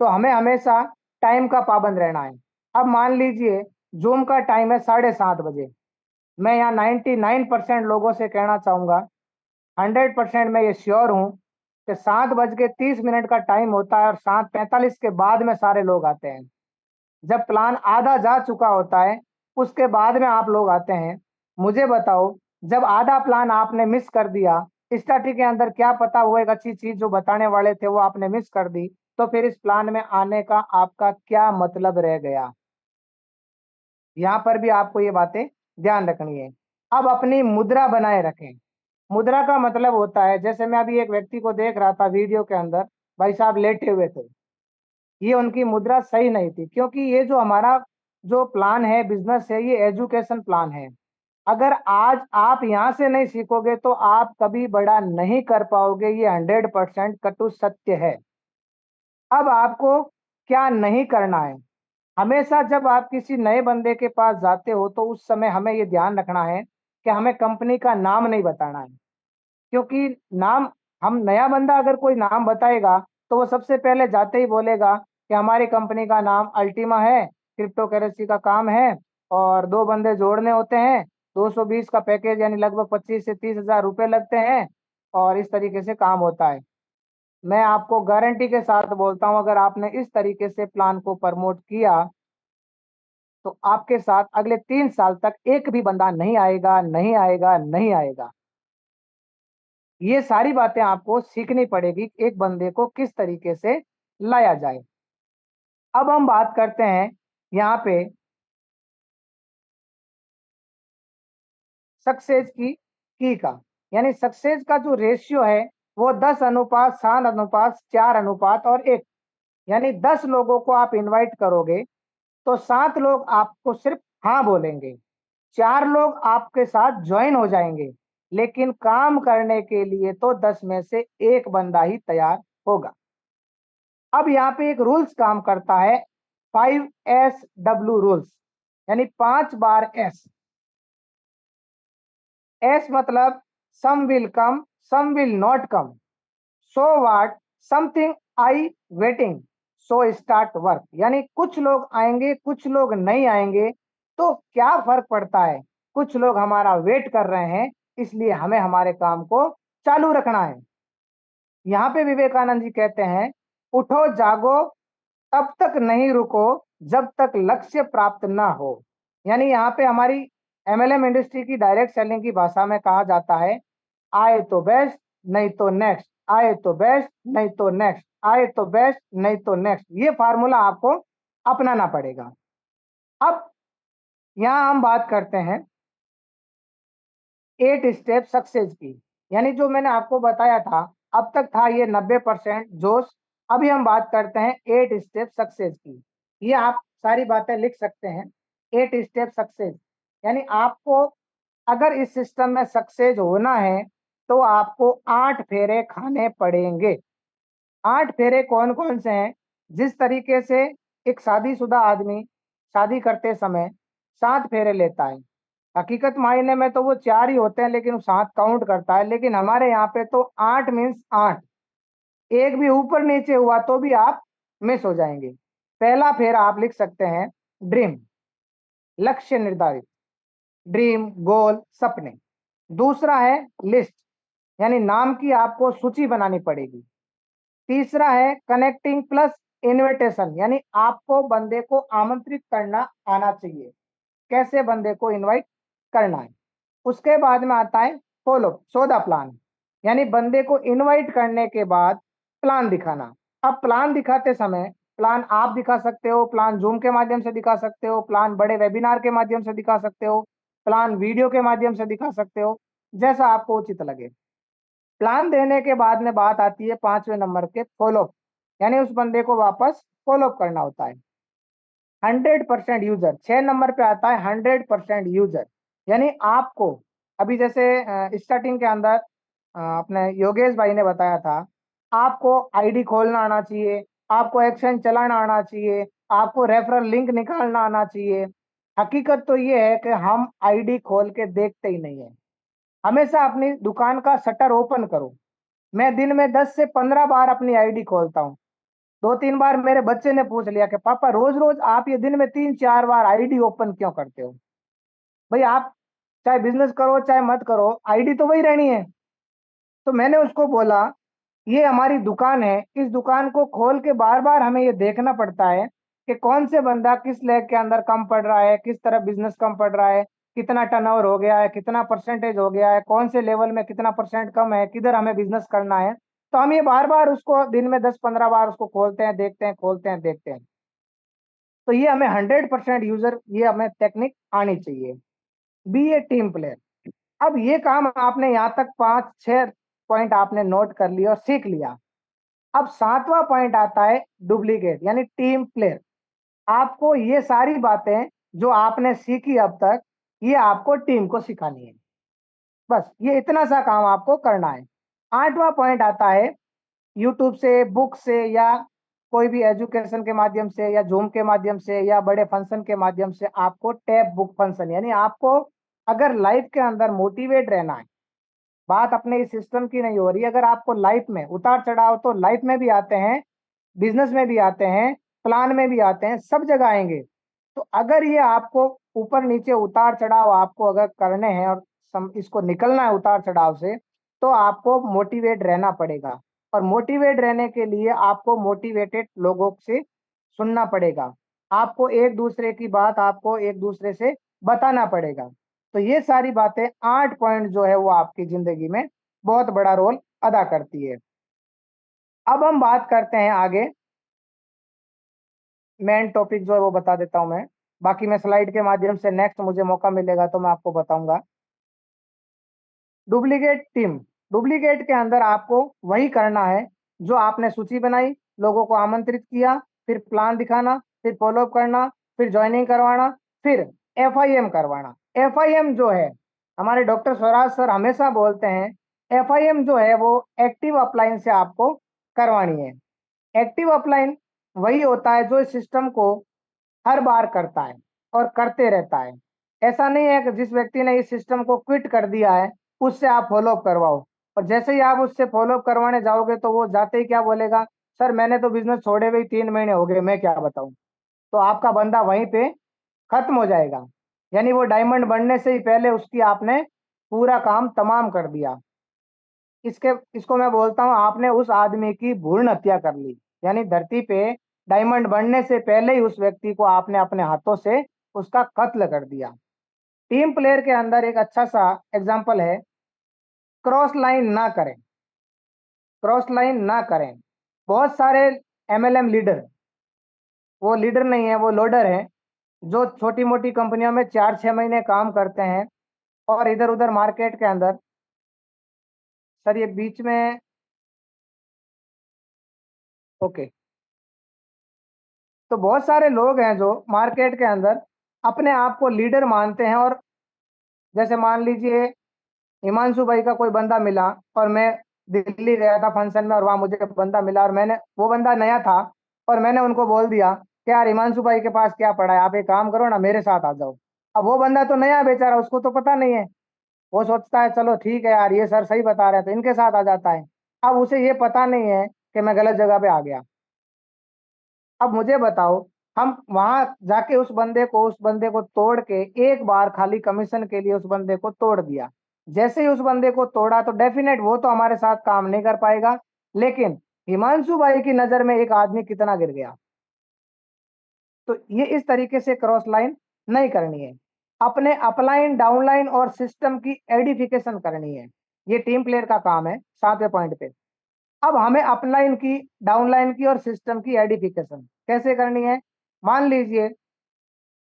तो हमें हमेशा टाइम का पाबंद रहना है। अब मान लीजिए जूम का टाइम है 7:30 बजे, मैं यहाँ 99% लोगों से कहना चाहूंगा, 100% मैं ये श्योर हूँ कि 7:30 का टाइम होता है और 7:45 के बाद में सारे लोग आते हैं। जब प्लान आधा जा चुका होता है उसके बाद में आप लोग आते हैं। मुझे बताओ, जब आधा प्लान आपने मिस कर दिया, स्टडी के अंदर क्या पता वो एक अच्छी चीज जो बताने वाले थे वो आपने मिस कर दी, तो फिर इस प्लान में आने का आपका क्या मतलब रह गया। यहाँ पर भी आपको ये बातें ध्यान रखनी है। अब अपनी मुद्रा बनाए रखें। मुद्रा का मतलब होता है, जैसे मैं अभी एक व्यक्ति को देख रहा था वीडियो के अंदर, भाई साहब लेटे हुए थे, ये उनकी मुद्रा सही नहीं थी, क्योंकि ये जो हमारा जो प्लान है, बिजनेस है, ये एजुकेशन प्लान है। अगर आज आप यहाँ से नहीं सीखोगे तो आप कभी बड़ा नहीं कर पाओगे, ये 100% कटु सत्य है। अब आपको क्या नहीं करना है, हमेशा जब आप किसी नए बंदे के पास जाते हो तो उस समय हमें ये ध्यान रखना है कि हमें कंपनी का नाम नहीं बताना है। क्योंकि नाम, हम नया बंदा अगर कोई नाम बताएगा तो वो सबसे पहले जाते ही बोलेगा कि हमारी कंपनी का नाम अल्टीमा है, क्रिप्टो करेंसी का काम है और 2 बंदे जोड़ने होते हैं, 220 का पैकेज यानी लगभग 25 से 30 हजार रुपए लगते हैं और इस तरीके से काम होता है। मैं आपको गारंटी के साथ बोलता हूं, अगर आपने इस तरीके से प्लान को प्रमोट किया तो आपके साथ अगले 3 साल तक एक भी बंदा नहीं आएगा, नहीं आएगा, नहीं आएगा। ये सारी बातें आपको सीखनी पड़ेगी, एक बंदे को किस तरीके से लाया जाए। अब हम बात करते हैं यहाँ पे सक्सेस की का, यानी सक्सेस का जो रेशियो है वो 10:7:4:1, यानी 10 लोगों को आप इनवाइट करोगे तो 7 लोग आपको सिर्फ हाँ बोलेंगे, 4 लोग आपके साथ ज्वाइन हो जाएंगे, लेकिन काम करने के लिए तो 10 में से 1 बंदा ही तैयार होगा। अब यहाँ पे एक रूल्स काम करता है, 5SW रूल्स, यानी 5 बार एस। एस मतलब some will come, some will not come, so what, something I waiting, so start work. यानी कुछ लोग आएंगे, कुछ लोग नहीं आएंगे, तो क्या फर्क पड़ता है, कुछ लोग हमारा वेट कर रहे हैं, इसलिए हमें हमारे काम को चालू रखना है। यहाँ पे विवेकानंद जी कहते हैं, उठो जागो तब तक नहीं रुको जब तक लक्ष्य प्राप्त ना हो। यानी यहाँ पे हमारी MLM इंडस्ट्री की डायरेक्ट सेलिंग की भाषा में कहा जाता है, आए तो बेस्ट नहीं तो नेक्स्ट, आए तो बेस्ट नहीं तो नेक्स्ट, आए तो बेस्ट नहीं तो नेक्स्ट। ये फार्मूला आपको अपनाना पड़ेगा। अब यहाँ हम बात करते हैं 8 स्टेप सक्सेस की। यानी जो मैंने आपको बताया था, अब तक था ये 90% जोश, अभी हम बात करते हैं 8 स्टेप सक्सेस की। ये आप सारी बातें लिख सकते हैं, 8 स्टेप सक्सेस। यानी आपको अगर इस सिस्टम में सक्सेस होना है तो आपको 8 फेरे खाने पड़ेंगे। 8 फेरे कौन कौन से हैं? जिस तरीके से एक शादीशुदा आदमी शादी करते समय 7 फेरे लेता है, हकीकत मायने में तो वो 4 ही होते हैं, लेकिन वो 7 काउंट करता है, लेकिन हमारे यहाँ पे तो 8 मीन्स 8, एक भी ऊपर नीचे हुआ तो भी आप मिस हो जाएंगे। पहला फेरा आप लिख सकते हैं ड्रीम, लक्ष्य निर्धारित, ड्रीम, गोल, सपने। दूसरा है लिस्ट, यानी नाम की आपको सूची बनानी पड़ेगी। तीसरा है कनेक्टिंग प्लस इनविटेशन, यानी आपको बंदे को आमंत्रित करना आना चाहिए, कैसे बंदे को इनवाइट करना है। उसके बाद में आता है फॉलो, सौदा प्लान, यानी बंदे को इनवाइट करने के बाद प्लान दिखाना। अब प्लान दिखाते समय प्लान आप दिखा सकते हो, प्लान जूम के माध्यम से दिखा सकते हो, प्लान बड़े वेबिनार के माध्यम से दिखा सकते हो, प्लान वीडियो के माध्यम से दिखा सकते हो, जैसा आपको उचित लगे। प्लान देने के बाद में बात आती है 5वें नंबर के फॉलोअप, यानी उस बंदे को वापस फॉलोअप करना होता है। 100% यूजर, 6 नंबर पे आता है 100% यूजर, यानी आपको अभी जैसे स्टार्टिंग के अंदर अपने योगेश भाई ने बताया था, आपको आईडी खोलना आना चाहिए, आपको एक्शन चलाना आना चाहिए, आपको रेफरल लिंक निकालना आना चाहिए। हकीकत तो ये है कि हम आईडी खोल के देखते ही नहीं है। हमेशा अपनी दुकान का शटर ओपन करो। मैं दिन में 10 से 15 बार अपनी आईडी खोलता हूँ। 2-3 बार मेरे बच्चे ने पूछ लिया कि पापा रोज रोज आप ये दिन में 3-4 बार आईडी ओपन क्यों करते हो? भाई आप चाहे बिजनेस करो चाहे मत करो, आईडी तो वही रहनी है। तो मैंने उसको बोला, ये हमारी दुकान है, इस दुकान को खोल के बार बार हमें ये देखना पड़ता है कि कौन से बंदा किस लेग के अंदर कम पड़ रहा है, किस तरह बिजनेस कम पड़ रहा है, कितना टर्नओवर हो गया है, कितना परसेंटेज हो गया है, कौन से लेवल में कितना परसेंट कम है, किधर हमें बिजनेस करना है। तो हम ये बार बार उसको दिन में 10-15 बार उसको खोलते हैं, देखते हैं, खोलते हैं, देखते हैं। तो ये हमें 100% यूजर, ये हमें टेक्निक आनी चाहिए। बी ए टीम प्लेयर। अब ये काम आपने यहाँ तक 5-6 पॉइंट आपने नोट कर लिया और सीख लिया। अब 7वां पॉइंट आता है डुप्लीकेट, यानी टीम प्लेयर। आपको ये सारी बातें जो आपने सीखी अब तक, ये आपको टीम को सिखानी है। बस ये इतना सा काम आपको करना है। 8वां पॉइंट आता है यूट्यूब से, बुक से, या कोई भी एजुकेशन के माध्यम से, या जूम के माध्यम से, या बड़े फंक्शन के माध्यम से आपको टैब बुक फंक्शन, यानी आपको अगर लाइफ के अंदर मोटिवेट रहना है, बात अपने इस सिस्टम की नहीं हो रही, अगर आपको लाइफ में उतार चढ़ाव तो लाइफ में भी आते हैं, बिजनेस में भी आते हैं, प्लान में भी आते हैं, सब जगह आएंगे। तो अगर ये आपको ऊपर नीचे उतार चढ़ाव आपको अगर करने हैं और इसको निकलना है उतार चढ़ाव से, तो आपको मोटिवेट रहना पड़ेगा। और मोटिवेट रहने के लिए आपको मोटिवेटेड लोगों से सुनना पड़ेगा, आपको एक दूसरे की बात आपको एक दूसरे से बताना पड़ेगा। तो ये सारी बातें 8 पॉइंट जो है वो आपकी जिंदगी में बहुत बड़ा रोल अदा करती है। अब हम बात करते हैं आगे, मेन टॉपिक जो है वो बता देता हूं मैं, बाकी मैं स्लाइड के माध्यम से नेक्स्ट मुझे मौका मिलेगा तो मैं आपको बताऊंगा। डुप्लीकेट टीम, डुप्लीकेट के अंदर आपको वही करना है जो आपने सूची बनाई, लोगों को आमंत्रित किया, फिर प्लान दिखाना, फिर फॉलोअप करना, फिर ज्वाइनिंग करवाना, फिर FIM करवाना। FIM जो है, हमारे डॉक्टर स्वराज सर हमेशा बोलते हैं, FIM जो है वो एक्टिव अपलाइन से आपको करवानी है। एक्टिव अपलाइन वही होता है जो इस सिस्टम को हर बार करता है और करते रहता है। ऐसा नहीं है कि जिस व्यक्ति ने इस सिस्टम को क्विट कर दिया है उससे आप फॉलोअप करवाओ, और जैसे ही आप उससे फॉलोअप करवाने जाओगे तो वो जाते ही क्या बोलेगा, सर मैंने तो बिजनेस छोड़े हुए 3 महीने हो गए, मैं क्या बताऊं। तो आपका बंदा वहीं पे खत्म हो जाएगा। यानी वो डायमंड बनने से ही पहले उसकी आपने पूरा काम तमाम कर दिया। इसको मैं बोलता हूं आपने उस आदमी की भ्रूण हत्या कर ली। यानी धरती पे डायमंड बनने से पहले ही उस व्यक्ति को आपने अपने हाथों से उसका कत्ल कर दिया। टीम प्लेयर के अंदर एक अच्छा सा एग्जांपल है, क्रॉस लाइन ना करें। क्रॉस लाइन ना करें। बहुत सारे MLM लीडर, वो लीडर नहीं है, वो लोडर है, जो छोटी मोटी कंपनियों में 4-6 महीने काम करते हैं और इधर उधर मार्केट के अंदर, सर ये बीच में, ओके, तो बहुत सारे लोग हैं जो मार्केट के अंदर अपने आप को लीडर मानते हैं। और जैसे मान लीजिए हिमांशु भाई का कोई बंदा मिला और मैं दिल्ली गया था फंक्शन में और वहां मुझे बंदा मिला और मैंने, वो बंदा नया था और मैंने उनको बोल दिया कि यार हिमांशु भाई के पास क्या पड़ा है, आप एक काम करो ना मेरे साथ आ जाओ। अब वो बंदा तो नया बेचारा, उसको तो पता नहीं है, वो सोचता है चलो ठीक है यार ये सर सही बता रहे हैं तो इनके साथ आ जाता है। अब उसे ये पता नहीं है कि मैं गलत जगह पे आ गया। अब मुझे बताओ, हम वहां जाके उस बंदे को तोड़ के एक बार खाली कमीशन के लिए उस बंदे को तोड़ दिया। जैसे ही उस बंदे को तोड़ा तो डेफिनेट वो तो हमारे साथ काम नहीं कर पाएगा, लेकिन हिमांशु भाई की नजर में एक आदमी कितना गिर गया। तो ये इस तरीके से क्रॉस लाइन नहीं करनी है। अपने अपलाइन डाउनलाइन और सिस्टम की एडिफिकेशन करनी है। ये टीम प्लेयर का काम है 7वें पॉइंट पे। अब हमें अपलाइन की, डाउनलाइन की और सिस्टम की एडिफिकेशन कैसे करनी है। मान लीजिए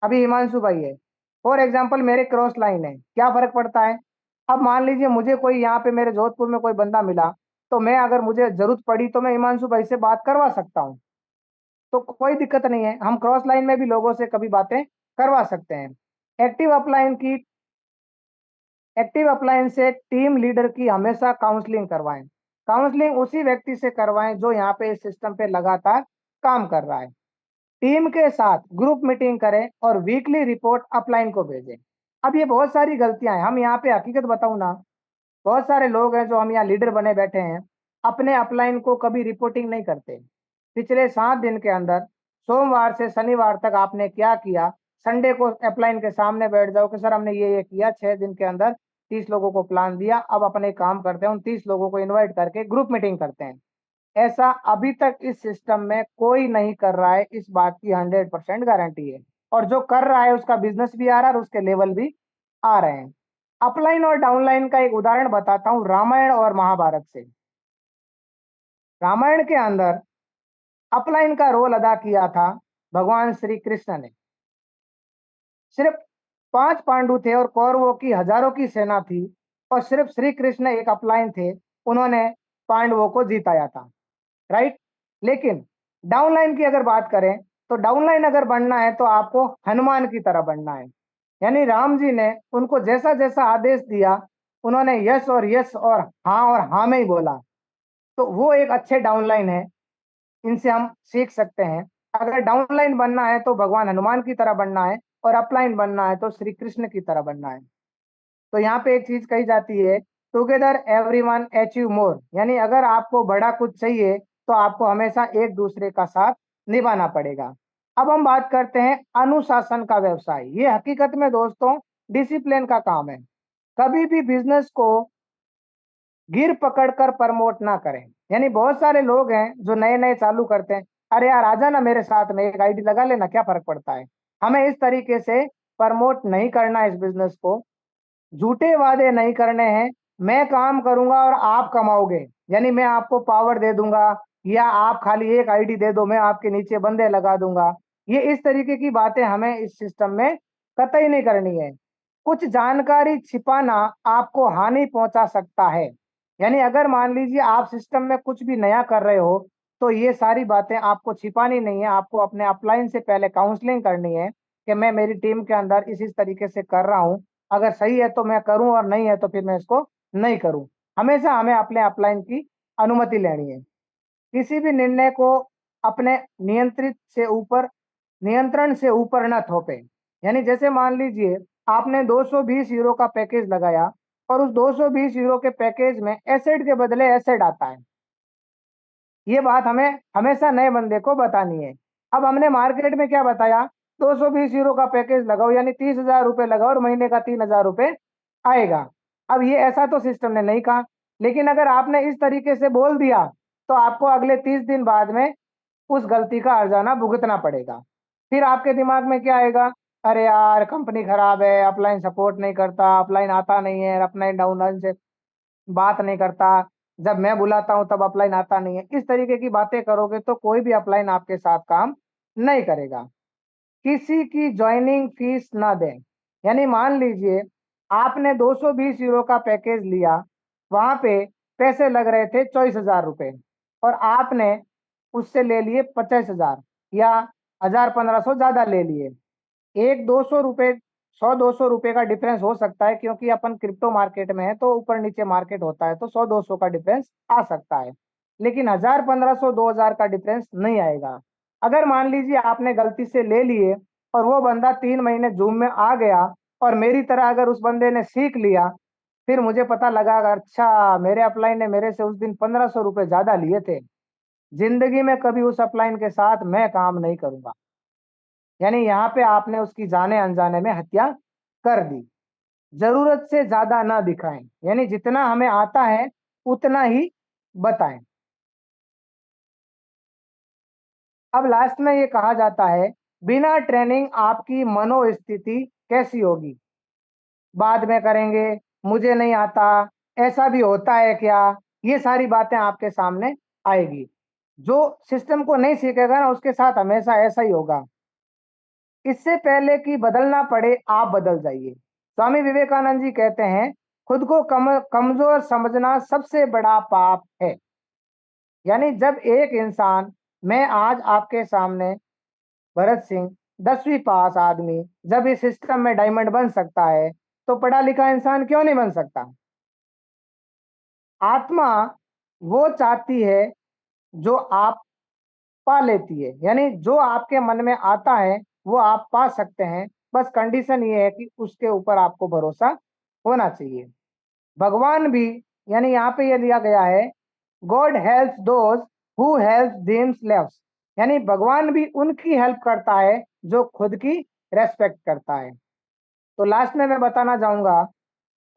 अभी हिमांशु भाई है, फॉर एग्जाम्पल मेरे क्रॉस लाइन है, क्या फर्क पड़ता है। अब मान लीजिए मुझे कोई यहाँ पे मेरे जोधपुर में कोई बंदा मिला, तो मैं अगर मुझे जरूरत पड़ी तो मैं हिमांशु भाई से बात करवा सकता हूँ, तो कोई दिक्कत नहीं है। हम क्रॉस लाइन में भी लोगों से कभी बातें करवा सकते हैं। एक्टिव अपलाइन की, एक्टिव अपलाइन से टीम लीडर की हमेशा काउंसलिंग करवाएं। काउंसलिंग उसी व्यक्ति से करवाएं जो यहाँ पे इस सिस्टम पे लगातार काम कर रहा है। टीम के साथ ग्रुप मीटिंग करें और वीकली रिपोर्ट अपलाइन को भेजें। अब ये बहुत सारी गलतियां हैं, हम यहाँ पे हकीकत बताऊं ना, बहुत सारे लोग हैं जो हम यहाँ लीडर बने बैठे हैं, अपने अपलाइन को कभी रिपोर्टिंग नहीं करते। पिछले 7 दिन के अंदर सोमवार से शनिवार तक आपने क्या किया, संडे को अपलाइन के सामने बैठ जाओ कि सर हमने ये किया, 6 दिन के अंदर 30 लोगों को प्लान दिया, अब अपने काम करते हैं, उन 30 लोगों को इन्वाइट करके ग्रुप मीटिंग करते हैं। ऐसा अभी तक इस सिस्टम में कोई नहीं कर रहा है, इस बात की 100% गारंटी है। और जो कर रहा है उसका बिजनेस भी आ रहा है और उसके लेवल भी आ रहे हैं। अपलाइन और डाउनलाइन का एक उदाहरण बताता हूं रामायण और महाभारत से। रामायण के अंदर अपलाइन का रोल अदा किया था भगवान श्री कृष्ण ने। सिर्फ 5 पांडु थे और कौरवों की हजारों की सेना थी, और सिर्फ श्री कृष्ण एक अपलाइन थे, उन्होंने पांडवों को जीताया था, राइट। लेकिन डाउनलाइन की अगर बात करें तो डाउनलाइन अगर बनना है तो आपको हनुमान की तरह बनना है। यानी राम जी ने उनको जैसा जैसा आदेश दिया उन्होंने यस और यस और हाँ में ही बोला, तो वो एक अच्छे डाउनलाइन है, इनसे हम सीख सकते हैं। अगर डाउनलाइन बनना है तो भगवान हनुमान की तरह बनना है, और अपलाइन बनना है तो श्री कृष्ण की तरह बनना है। तो यहाँ पे एक चीज कही जाती है, टुगेदर एवरीवन अचीव मोर। यानी अगर आपको बड़ा कुछ चाहिए तो आपको हमेशा एक दूसरे का साथ निभाना पड़ेगा। अब हम बात करते हैं अनुशासन का व्यवसाय। ये हकीकत में दोस्तों डिसिप्लिन का काम है। कभी भी बिजनेस को गिर पकड़ कर प्रमोट ना करें। यानी बहुत सारे लोग हैं जो नए नए चालू करते हैं, अरे यार आजा ना मेरे साथ में, एक आईडी लगा लेना, क्या फर्क पड़ता है। हमें इस तरीके से प्रमोट नहीं करना है इस बिजनेस को। झूठे वादे नहीं करने हैं, मैं काम करूंगा और आप कमाओगे, यानी मैं आपको पावर दे दूंगा, या आप खाली एक आईडी दे दो मैं आपके नीचे बंदे लगा दूंगा। ये इस तरीके की बातें हमें इस सिस्टम में कतई नहीं करनी है। कुछ जानकारी छिपाना आपको हानि पहुंचा सकता है। यानी अगर मान लीजिए आप सिस्टम में कुछ भी नया कर रहे हो तो ये सारी बातें आपको छिपानी नहीं है, आपको अपने अपलाइन से पहले काउंसलिंग करनी है कि मैं मेरी टीम के अंदर इस तरीके से कर रहा हूँ, अगर सही है तो मैं करूँ और नहीं है तो फिर मैं इसको नहीं करूँ। हमेशा हमें अपने अपलाइन की अनुमति लेनी है। किसी भी निर्णय को अपने नियंत्रण से ऊपर न थोपे। यानी जैसे मान लीजिए आपने 220 यूरो का पैकेज लगाया और उस 220 यूरो के पैकेज में एसेट के बदले एसेट आता है। ये बात हमें हमेशा नए बंदे को बतानी है। अब हमने मार्केट में क्या बताया, 220 यूरो का पैकेज लगाओ यानी 30,000 रुपए लगाओ और महीने का 3,000 रुपए आएगा। अब ये ऐसा तो सिस्टम ने नहीं कहा, लेकिन अगर आपने इस तरीके से बोल दिया तो आपको अगले 30 दिन बाद में उस गलती का हर्जाना भुगतना पड़ेगा। फिर आपके दिमाग में क्या आएगा, अरे यार कंपनी खराब है, अपलाइन सपोर्ट नहीं करता, अपलाइन आता नहीं है, अपलाइन डाउन से बात नहीं करता, जब मैं बुलाता हूं तब अपलाइन आता नहीं है। इस तरीके की बातें करोगे तो कोई भी अपलाइन आपके साथ काम नहीं करेगा। किसी की ज्वाइनिंग फीस ना दें। यानी मान लीजिए आपने 220 यूरो का पैकेज लिया, वहां पे पैसे लग रहे थे 24,000 रुपए और आपने उससे ले लिए 25,000 या 1,000-1,500 ज्यादा ले लिए। एक 200 रुपए 100-200 रुपए का डिफरेंस हो सकता है, क्योंकि अपन क्रिप्टो मार्केट में है तो ऊपर नीचे मार्केट होता है, तो 100-200 का डिफरेंस आ सकता है, लेकिन 1,000-1,500-2,000 का डिफरेंस नहीं आएगा। अगर मान लीजिए आपने गलती से ले लिए और वो बंदा 3 महीने जूम में आ गया और मेरी तरह अगर उस बंदे ने सीख लिया, फिर मुझे पता लगा अच्छा मेरे अपलाइन ने मेरे से उस दिन 1,500 रुपए ज्यादा लिए थे, जिंदगी में कभी उस अपलाइन के साथ मैं काम नहीं करूंगा। यानी यहाँ पे आपने उसकी जाने अनजाने में हत्या कर दी। जरूरत से ज्यादा ना दिखाएं, यानी जितना हमें आता है उतना ही बताएं। अब लास्ट में ये कहा जाता है, बिना ट्रेनिंग आपकी मनोस्थिति कैसी होगी, बाद में करेंगे, मुझे नहीं आता, ऐसा भी होता है क्या, ये सारी बातें आपके सामने आएगी। जो सिस्टम को नहीं सीखेगा ना उसके साथ हमेशा ऐसा ही होगा। इससे पहले कि बदलना पड़े आप बदल जाइए। स्वामी विवेकानंद जी कहते हैं, खुद को कमजोर समझना सबसे बड़ा पाप है। यानी जब एक इंसान, मैं आज आपके सामने भरत सिंह 10वीं पास आदमी, जब इस सिस्टम में डायमंड बन सकता है तो पढ़ा लिखा इंसान क्यों नहीं बन सकता। आत्मा वो चाहती है जो आप पा लेती है, यानी जो आपके मन में आता है वो आप पा सकते हैं। बस कंडीशन ये है कि उसके ऊपर आपको भरोसा होना चाहिए। भगवान भी, यानी यहाँ पे ये दिया गया है, God helps those who helps themselves. यानी भगवान भी उनकी हेल्प करता है जो खुद की रेस्पेक्ट करता है। तो लास्ट में मैं बताना चाहूंगा,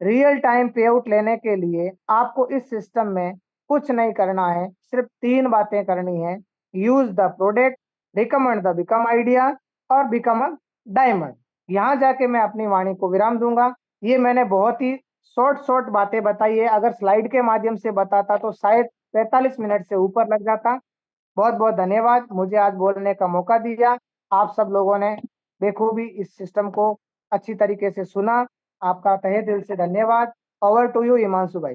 रियल टाइम पे आउट लेने के लिए आपको इस सिस्टम में कुछ नहीं करना है, सिर्फ 3 बातें करनी है। Use the product, recommend the become idea और बिकम अ डायमंड। यहाँ जाके मैं अपनी वाणी को विराम दूंगा। ये मैंने बहुत ही शॉर्ट बातें बताई है, अगर स्लाइड के माध्यम से बताता तो शायद 45 मिनट से ऊपर लग जाता। बहुत बहुत धन्यवाद, मुझे आज बोलने का मौका दिया। आप सब लोगों ने बेखूबी इस सिस्टम को अच्छी तरीके से सुना। आपका तहे दिल से धन्यवाद। ओवर टू यू हिमांशु भाई।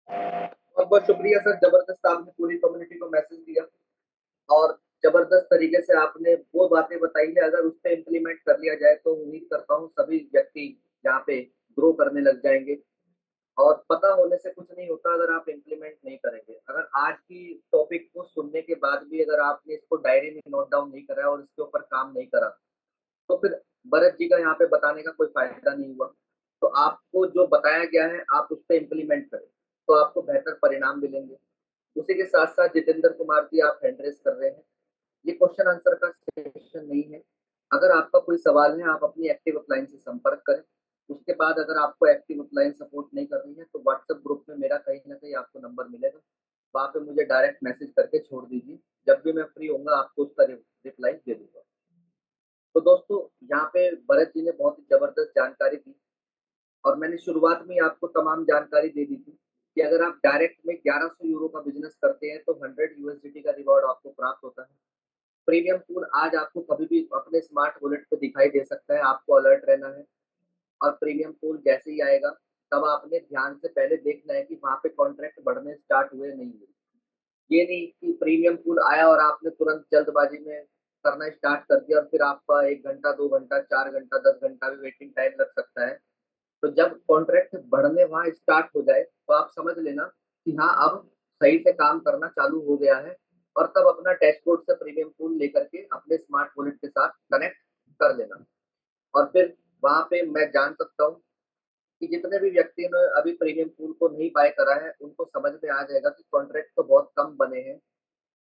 बहुत बहुत शुक्रिया सर, जबरदस्त आपने पूरी कम्युनिटी को मैसेज दिया और जबरदस्त तरीके से आपने वो बातें बताई है, अगर उस पर इम्प्लीमेंट कर लिया जाए तो उम्मीद करता हूँ सभी व्यक्ति यहाँ पे ग्रो करने लग जाएंगे। और पता होने से कुछ नहीं होता अगर आप इम्प्लीमेंट नहीं करेंगे। अगर आज की टॉपिक को सुनने के बाद भी अगर आपने इसको डायरी में नोट डाउन नहीं करा और इसके ऊपर काम नहीं करा तो फिर भरत जी का यहाँ पे बताने का कोई फायदा नहीं हुआ। तो आपको जो बताया गया है आप उस पर इम्प्लीमेंट करें तो आपको बेहतर परिणाम मिलेंगे। उसी के साथ साथ जितेंद्र कुमार जी आप हैंड रेस कर रहे हैं, ये क्वेश्चन आंसर का सेशन नहीं है। अगर आपका कोई सवाल है आप अपनी एक्टिव अपलाइन से संपर्क करें। उसके बाद अगर आपको एक्टिव अपलाइन सपोर्ट नहीं कर रही है तो व्हाट्सएप ग्रुप में मेरा कहीं ना कहीं आपको नंबर मिलेगा, वहाँ पे मुझे डायरेक्ट मैसेज करके छोड़ दीजिए, जब भी मैं फ्री होऊंगा आपको उसका रिप्लाई दे दूंगा। तो दोस्तों यहाँ पे भरत जी ने बहुत ही जबरदस्त जानकारी दी और मैंने शुरुआत में ही आपको तमाम जानकारी दे दी थी कि अगर आप डायरेक्ट में 1100 यूरो का बिजनेस करते हैं तो 100 यूएसडीटी का रिवॉर्ड आपको प्राप्त होता है। प्रीमियम पूल आज आपको कभी भी अपने स्मार्ट वॉलेट पे दिखाई दे सकता है, आपको अलर्ट रहना है। और प्रीमियम पूल जैसे ही आएगा तब आपने ध्यान से पहले देखना है कि वहां पे कॉन्ट्रैक्ट बढ़ने स्टार्ट हुए नहीं हुए। ये नहीं कि प्रीमियम पूल आया और आपने तुरंत जल्दबाजी में करना स्टार्ट कर दिया और फिर आपका 1 घंटा, 2 घंटा, 4 घंटा, 10 घंटा भी वेटिंग टाइम लग सकता है। तो जब कॉन्ट्रैक्ट बढ़ने वहाँ स्टार्ट हो जाए, तो आप समझ लेना कि हाँ, अब सही से काम करना चालू हो गया है और तब अपना डैशबोर्ड से प्रीमियम पूल लेकर के अपने स्मार्ट वॉलेट के साथ कनेक्ट कर लेना। और फिर वहाँ पे मैं जान सकता हूँ कि जितने भी व्यक्ति ने अभी प्रीमियम पूल को नहीं बाय करा है, उनको समझ में आ जाएगा कि कॉन्ट्रैक्ट तो बहुत कम बने हैं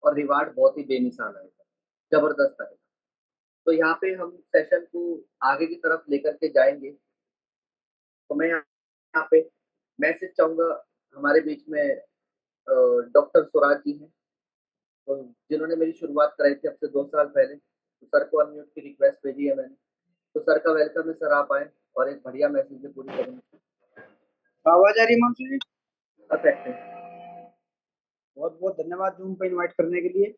और रिवार्ड बहुत ही बेमिसाल आएगा, ज़बरदस्त आएगा। तो यहाँ पे हम सेशन को आगे की तरफ लेकर के जाएँगे। तो मैं यहाँ पे मैसेज चाहूँगा, हमारे बीच में डॉक्टर स्वराज जी हैं, तो जिन्होंने मेरी शुरुआत कराई थी अब से 2 साल पहले। तो सर को अनम्यूट की रिक्वेस्ट भेजी है मैंने। तो सर का वेलकम है, सर आप आएँ और एक बढ़िया मैसेज में पूरी करेंगे। आवाज आ रही है हिमांशु जी? परफेक्ट है। बहुत बहुत धन्यवाद जूम पे इनवाइट करने के लिए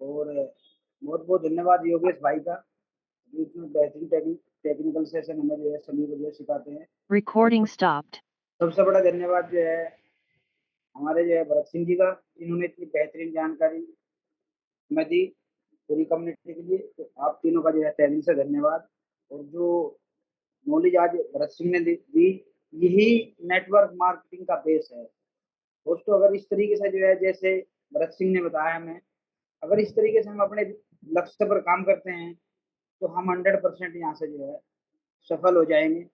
और बहुत बहुत धन्यवाद योगेश भाई का, जो इतना बेहतरीन टेक्निकल सेशन हमें जो है सभी को जो है सिखाते हैं। Recording stopped. सबसे बड़ा धन्यवाद जो है हमारे जो है भरत सिंह जी का, इन्होंने इतनी बेहतरीन जानकारी हमें दी पूरी कम्युनिटी के लिए। तो आप तीनों का जो है तहे दिल से धन्यवाद। और जो नॉलेज आज भरत सिंह ने दी, यही नेटवर्क मार्केटिंग का बेस है दोस्तों। अगर इस तरीके से जो है जैसे भरत सिंह ने बताया हमें, अगर इस तरीके से हम अपने लक्ष्य पर काम करते हैं तो हम 100% यहाँ से जो है सफल हो जाएंगे।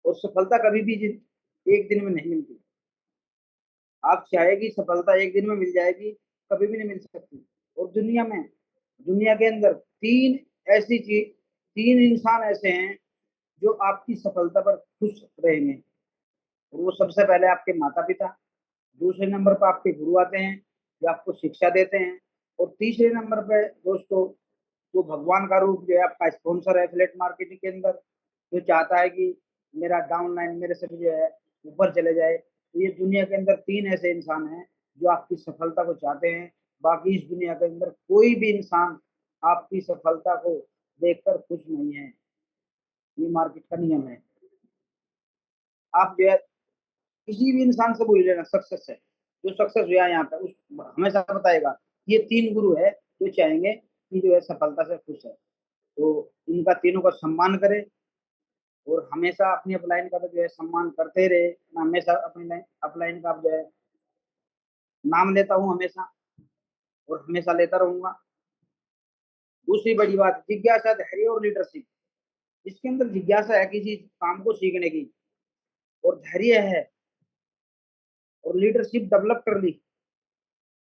और सफलता कभी भी एक दिन में नहीं मिलती। आप चाहे कि सफलता एक दिन में मिल जाएगी, कभी भी नहीं मिल सकती। और दुनिया के अंदर तीन इंसान ऐसे हैं जो आपकी सफलता पर खुश रहेंगे। और वो सबसे पहले आपके माता पिता, दूसरे नंबर पर आपके गुरु आते हैं जो आपको शिक्षा देते हैं, और तीसरे नंबर पे दोस्तों वो भगवान का रूप जो है आपका स्पॉन्सर है एफिलिएट मार्केटिंग के अंदर, जो चाहता है कि मेरा डाउनलाइन मेरे से जो है ऊपर चले जाए। तो ये दुनिया के अंदर तीन ऐसे इंसान हैं जो आपकी सफलता को चाहते हैं। बाकी इस दुनिया के अंदर कोई भी इंसान आपकी सफलता को देखकर खुश नहीं है। ये मार्केट का नियम है। आप जो है किसी भी इंसान से बोल लेना सक्सेस है, जो सक्सेस हुआ यहाँ पे उस हमेशा बताएगा ये तीन गुरु है जो चाहेंगे कि जो है सफलता से खुश है। तो इनका तीनों का सम्मान करें और हमेशा अपनी अपलाइन का जो है सम्मान करते रहे। मैं हमेशा अपनी अपलाइन का जो है नाम लेता हूँ हमेशा, और हमेशा लेता रहूंगा। दूसरी बड़ी बात, जिज्ञासा, धैर्य और लीडरशिप। जिसके अंदर जिज्ञासा है किसी काम को सीखने की, और धैर्य है, और लीडरशिप डेवलप कर ली,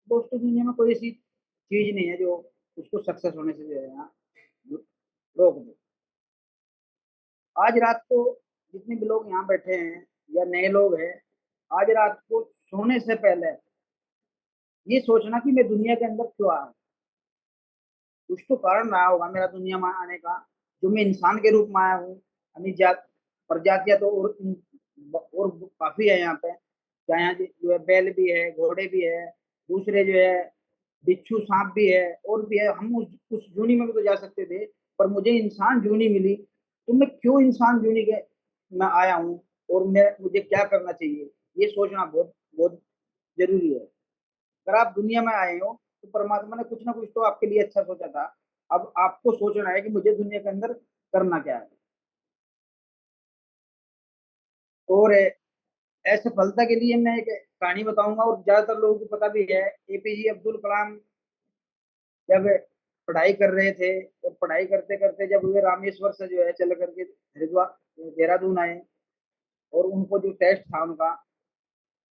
दोस्तों दुनिया में कोई ऐसी चीज नहीं है जो उसको सक्सेस होने से जो है यहाँ रोक दे। आज रात को जितने भी लोग यहाँ बैठे हैं या नए लोग हैं, आज रात को सोने से पहले ये सोचना कि मैं दुनिया के अंदर क्यों आया। कुछ तो कारण रहा होगा मेरा दुनिया में आने का, जो मैं इंसान के रूप में आया हूँ। अन्य प्रजातियां तो और काफी है यहाँ पे। यहाँ जो है बैल भी है, घोड़े भी है, दूसरे जो है बिच्छू सांप भी है, और भी है। हम उस जूनी में भी तो जा सकते थे, पर मुझे इंसान जूनी मिली। तो मैं क्यों इंसान जूनी के मैं आया हूँ, और मुझे क्या करना चाहिए, ये सोचना बहुत बहुत जरूरी है। अगर आप दुनिया में आए हो तो परमात्मा ने कुछ ना कुछ तो आपके लिए अच्छा सोचा था। अब आपको सोचना है कि मुझे दुनिया के अंदर करना क्या है। और असफलता के लिए मैं एक कहानी बताऊंगा, और ज्यादातर लोगों को पता भी है। एपीजे अब्दुल कलाम जब पढ़ाई कर रहे थे, और पढ़ाई करते करते जब वे रामेश्वर से जो है चल करके हरिद्वार देहरादून आए, और उनको जो टेस्ट था उनका,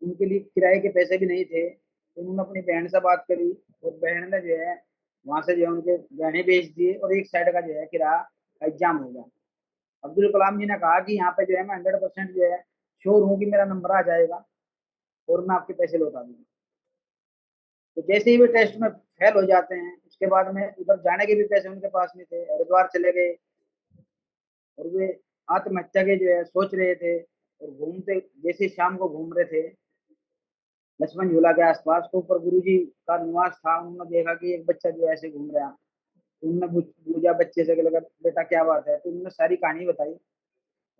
उनके लिए किराए के पैसे भी नहीं थे, तो उन्होंने अपनी बहन से बात करी, और बहन ने जो है वहां से जो है उनके गहने बेच दिए, और एक साइड का जो है किराया एग्जाम हो गया। अब्दुल कलाम जी ने कहा कि यहाँ पे जो है मैं 100% जो है श्योर हूँ कि मेरा नंबर आ जाएगा और मैं आपके पैसे लौटा दूंगा। तो जैसे ही वे टेस्ट में फेल हो जाते हैं, उसके बाद में उधर जाने के भी पैसे उनके पास नहीं थे, हरिद्वार चले गए, और वे आत्महत्या के जो है सोच रहे थे। और घूमते जैसे शाम को घूम रहे थे लक्ष्मण झूला के आसपास, तो ऊपर गुरु जी का निवास था। उन्होंने देखा कि एक बच्चा जो ऐसे घूम रहा। उन्होंने पूछा बच्चे से कि लगा बेटा क्या बात है, तो उन्होंने सारी कहानी बताई।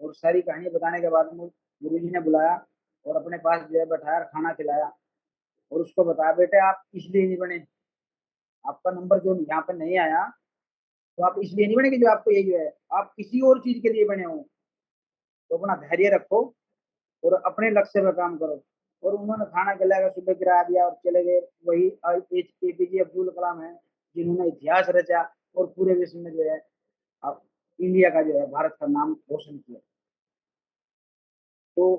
और सारी कहानी बताने के बाद में गुरु जी ने बुलाया और अपने पास जो है बैठाया, खाना खिलाया, और उसको बताया बेटे आप इसलिए नहीं बने, आपका नंबर जो यहाँ पे नहीं आया तो आप इसलिए नहीं बने कि जो आपको यही है, आप किसी और चीज के लिए बने हो। तो अपना धैर्य रखो और अपने लक्ष्य पर काम करो। और उन्होंने खाना खिलाया, सुबह गिरा दिया और चले गए। वही एपीजे अब्दुल कलाम है जिन्होंने इतिहास रचा और पूरे विश्व में जो है अब इंडिया का जो है, भारत का नाम रोशन किया। तो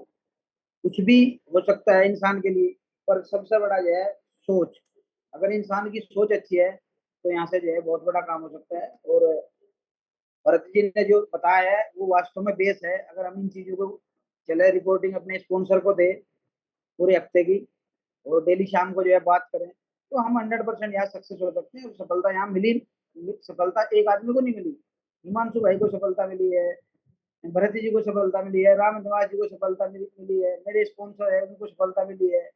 कुछ भी हो सकता है इंसान के लिए, पर सबसे बड़ा जो है सोच। अगर इंसान की सोच अच्छी है तो यहाँ से जो है बहुत बड़ा काम हो सकता है। और भरत जी ने जो बताया है वो वास्तव में बेस है। अगर हम इन चीजों को चले रिपोर्टिंग अपने स्पॉन्सर को दे पूरे हफ्ते की, और डेली शाम को जो है बात करें, तो हम 100% यहाँ सक्सेस हो सकते हैं। और सफलता यहाँ मिली, सफलता एक आदमी को नहीं मिली। हिमांशु भाई को सफलता मिली है, भरत जी को सफलता मिली है, राम निवास जी को सफलता मिली है, मेरे स्पॉन्सर है उनको सफलता मिली है।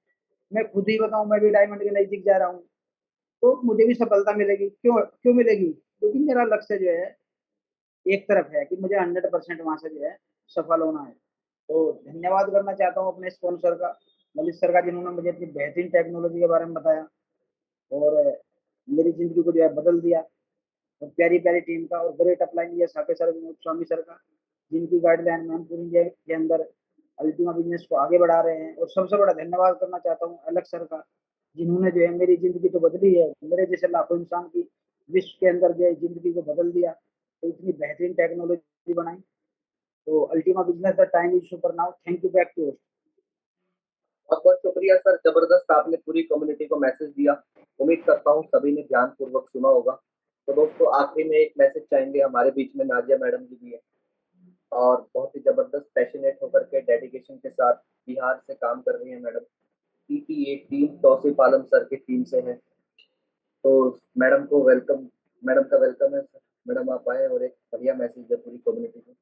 मैं खुद ही बताऊं, मैं भी डायमंड के नजदीक जा रहा हूँ, तो मुझे भी सफलता मिलेगी। क्यों क्यों मिलेगी? क्योंकि मेरा लक्ष्य जो है एक तरफ है कि मुझे 100% वहां से जो है सफल होना है। तो धन्यवाद करना चाहता हूँ अपने स्पॉन्सर का, ललित सर का, जिन्होंने मुझे इतनी बेहतरीन टेक्नोलॉजी के बारे में बताया और मेरी जिंदगी को जो है बदल दिया। और प्यारी प्यारी टीम का और ग्रेट अपलाइन ये साके सर, विनोद स्वामी सर का, जिनकी गाइडलाइन में हम पूरी इंडिया के अंदर अल्टीमा बिजनेस को आगे बढ़ा रहे हैं। और सबसे बड़ा धन्यवाद करना चाहता हूँ अलग सर का, जिन्होंने जो है मेरी जिंदगी तो बदली है, मेरे जैसे लाखों इंसान की विश्व के अंदर जो है जिंदगी को बदल दिया। तो इतनी बेहतरीन टेक्नोलॉजी बनाई। तो Ultima business the time is super now. Thank you, back to. बहुत बहुत शुक्रिया सर, जबरदस्त आपने पूरी कम्युनिटी को मैसेज दिया। उम्मीद करता हूँ सभी ने ध्यान पूर्वक सुना होगा। तो दोस्तों आखिरी में एक मैसेज चाहेंगे, हमारे बीच में नाजिया मैडम जी भी है और बहुत ही जबरदस्त पैशनेट होकर के डेडिकेशन के साथ बिहार से काम कर रही है मैडम। पीटीए टीम तौसीफ आलम सर की टीम से है। तो मैडम को वेलकम, मैडम का वेलकम है सर। मैडम आप आए और एक बढ़िया मैसेज दे पूरी कम्युनिटी को।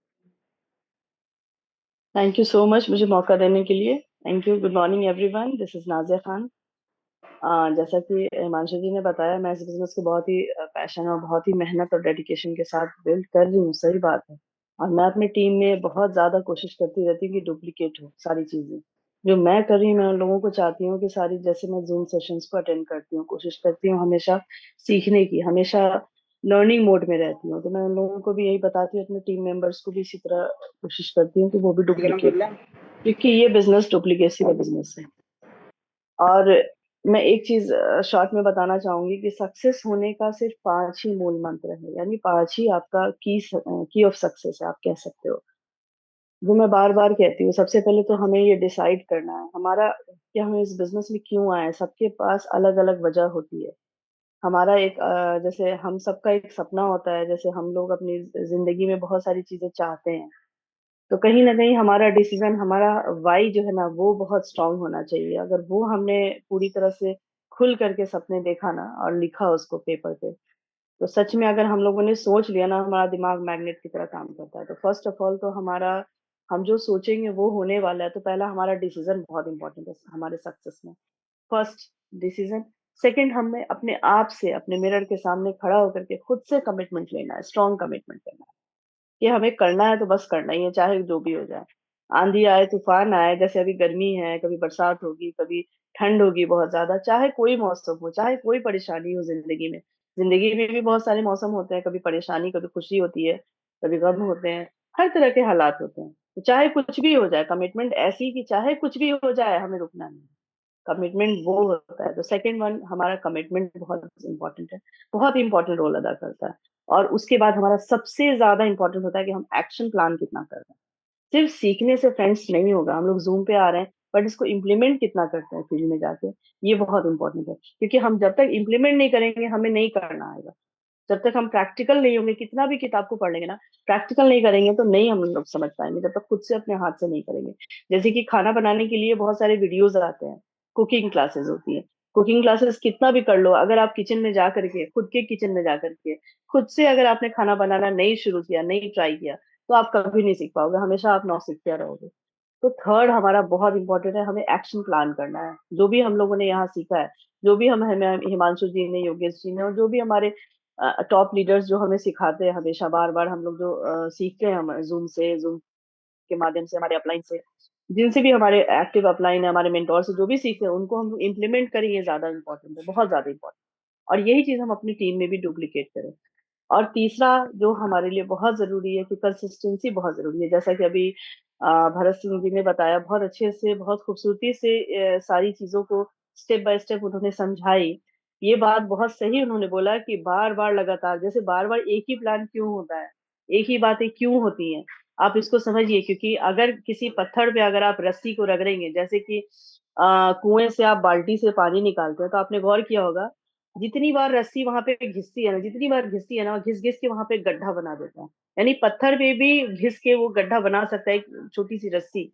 थैंक यू सो मच मुझे मौका देने के लिए। Thank you. Good morning everyone, this is Nazia Khan. जैसा कि हिमांशु जी ने बताया, मैं इस बिजनेस को बहुत ही पैशन और बहुत ही मेहनत और डेडिकेशन के साथ बिल्ड कर रही हूँ, सही बात है। और मैं अपनी टीम में बहुत ज्यादा कोशिश करती रहती हूँ कि डुप्लीकेट हो सारी चीजें जो मैं कर रही हूँ। मैं उन लोगों को चाहती हूँ कि सारी, जैसे मैं जूम सेशंस को अटेंड करती हूँ, कोशिश करती हूँ हमेशा सीखने की, हमेशा लर्निंग मोड में रहती हूँ। तो मैं उन लोगों को भी यही बताती हूँ, अपने टीम मेंबर्स को भी इसी तरह कोशिश करती हूँ कि वो भी डुप्लीकेट हो, क्योंकि ये बिजनेस डुप्लीकेसी का बिजनेस है। और मैं एक चीज शॉर्ट में बताना चाहूंगी कि सक्सेस होने का सिर्फ 5 ही मूल मंत्र है, यानी 5 ही आपका की ऑफ सक्सेस है, आप कह सकते हो। वो मैं बार बार कहती हूँ। सबसे पहले तो हमें ये डिसाइड करना है हमारा, कि हम इस बिजनेस में क्यों आए। सबके पास अलग अलग वजह होती है। हमारा एक जैसे हम सबका एक सपना होता है, जैसे हम लोग अपनी जिंदगी में बहुत सारी चीजें चाहते हैं। तो कहीं ना कहीं हमारा डिसीजन, हमारा वाई जो है ना, वो बहुत स्ट्रांग होना चाहिए। अगर वो हमने पूरी तरह से खुल करके सपने देखा ना और लिखा उसको पेपर पे, तो सच में अगर हम लोगों ने सोच लिया ना, हमारा दिमाग मैग्नेट की तरह काम करता है। तो फर्स्ट ऑफ ऑल तो हमारा, हम जो सोचेंगे वो होने वाला है। तो पहला हमारा डिसीजन बहुत इंपॉर्टेंट है हमारे सक्सेस में। First decision. सेकंड, हमें अपने आप से, अपने मिरर के सामने खड़ा होकर के खुद से कमिटमेंट लेना है, स्ट्रॉन्ग कमिटमेंट लेना है कि हमें करना है तो बस करना ही है, चाहे जो भी हो जाए। आंधी आए, तूफान आए, जैसे अभी गर्मी है, कभी बरसात होगी, कभी ठंड होगी बहुत ज्यादा, चाहे कोई मौसम हो, चाहे कोई परेशानी हो जिंदगी में। जिंदगी में भी बहुत सारे मौसम होते हैं, कभी परेशानी, कभी खुशी होती है, कभी गम होते हैं, हर तरह के हालात होते हैं। तो चाहे कुछ भी हो जाए, कमिटमेंट ऐसी कि चाहे कुछ भी हो जाए हमें रुकना नहीं। कमिटमेंट वो होता है। तो सेकंड वन, हमारा कमिटमेंट बहुत इंपॉर्टेंट है, बहुत इंपॉर्टेंट रोल अदा करता है। और उसके बाद हमारा सबसे ज्यादा इंपॉर्टेंट होता है कि हम एक्शन प्लान कितना कर रहे हैं। सिर्फ सीखने से फ्रेंड्स नहीं होगा, हम लोग जूम पे आ रहे हैं, बट इसको इम्प्लीमेंट कितना करते हैं फील्ड में जाके, ये बहुत इंपॉर्टेंट है। क्योंकि हम जब तक इम्प्लीमेंट नहीं करेंगे, हमें नहीं करना आएगा। जब तक हम प्रैक्टिकल नहीं होंगे, कितना भी किताब को पढ़ लेंगे ना, प्रैक्टिकल नहीं करेंगे तो नहीं हम लोग समझ पाएंगे, जब तक खुद से अपने हाथ से नहीं करेंगे। जैसे कि खाना बनाने के लिए बहुत सारे वीडियोस आते हैं, कुकिंग क्लासेस होती है। कुकिंग क्लासेस कितना भी कर लो, अगर आप किचन में जा करके, खुद के किचन में जा करके, खुद से अगर आपने खाना बनाना नहीं शुरू किया, नहीं ट्राई किया, तो आप कभी नहीं सीख पाओगे, हमेशा आप नौसिखिया रहोगे। तो थर्ड हमारा बहुत इंपॉर्टेंट है, हमें एक्शन प्लान करना है। जो भी हम लोगों ने यहाँ सीखा है, जो भी हम हमें हिमांशु जी ने, योगेश जी ने, और जो भी हमारे टॉप लीडर्स जो हमें सिखाते हैं हमेशा, बार बार हम लोग जो सीखते हैं, हम जूम से, जूम के माध्यम से, हमारे अपलाइन से, जिनसे भी हमारे एक्टिव अपलाइन है, हमारे मेंटोर से जो भी सीखते हैं, उनको हम इम्प्लीमेंट करें, ये ज्यादा इंपॉर्टेंट है, बहुत ज्यादा इंपॉर्टेंट। और यही चीज हम अपनी टीम में भी डुप्लीकेट करें। और तीसरा जो हमारे लिए बहुत जरूरी है कि कंसिस्टेंसी बहुत जरूरी है, जैसा कि अभी भरत सिंह जी ने बताया, बहुत अच्छे से बहुत खूबसूरती से सारी चीजों को स्टेप बाय स्टेप उन्होंने समझाई। ये बात बहुत सही उन्होंने बोला कि बार बार लगातार, जैसे बार बार एक ही प्लान क्यों होता है, एक ही बातें क्यों होती हैं, आप इसको समझिए। क्योंकि अगर किसी पत्थर पे अगर आप रस्सी को रगड़ेंगे, जैसे कि कुएं से आप बाल्टी से पानी निकालते हैं, तो आपने गौर किया होगा जितनी बार रस्सी वहां पे घिसती है ना, जितनी बार घिसती है ना, घिस घिस के वहां पे गड्ढा बना देता है। यानी पत्थर पे भी घिस के वो गड्ढा बना सकता है एक छोटी सी रस्सी।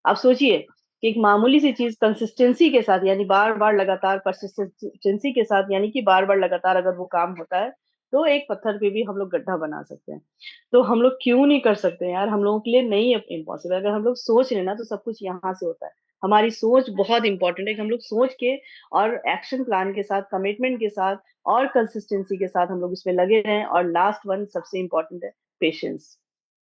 आप सोचिए कि एक मामूली सी चीज कंसिस्टेंसी के साथ, यानी बार बार लगातार परसिस्टेंसी के साथ, यानी कि बार बार लगातार अगर वो काम होता है, तो एक पत्थर पे भी हम लोग गड्ढा बना सकते हैं। तो हम लोग क्यों नहीं कर सकते यार, हम लोगों के लिए नहीं इम्पॉसिबल। अगर हम लोग सोच रहे ना, तो सब कुछ यहाँ से होता है। हमारी सोच बहुत इंपॉर्टेंट है कि हम लोग सोच के और एक्शन प्लान के साथ, कमिटमेंट के साथ और कंसिस्टेंसी के साथ हम लोग इसमें लगे रहें। और लास्ट वन सबसे इम्पोर्टेंट है, पेशेंस।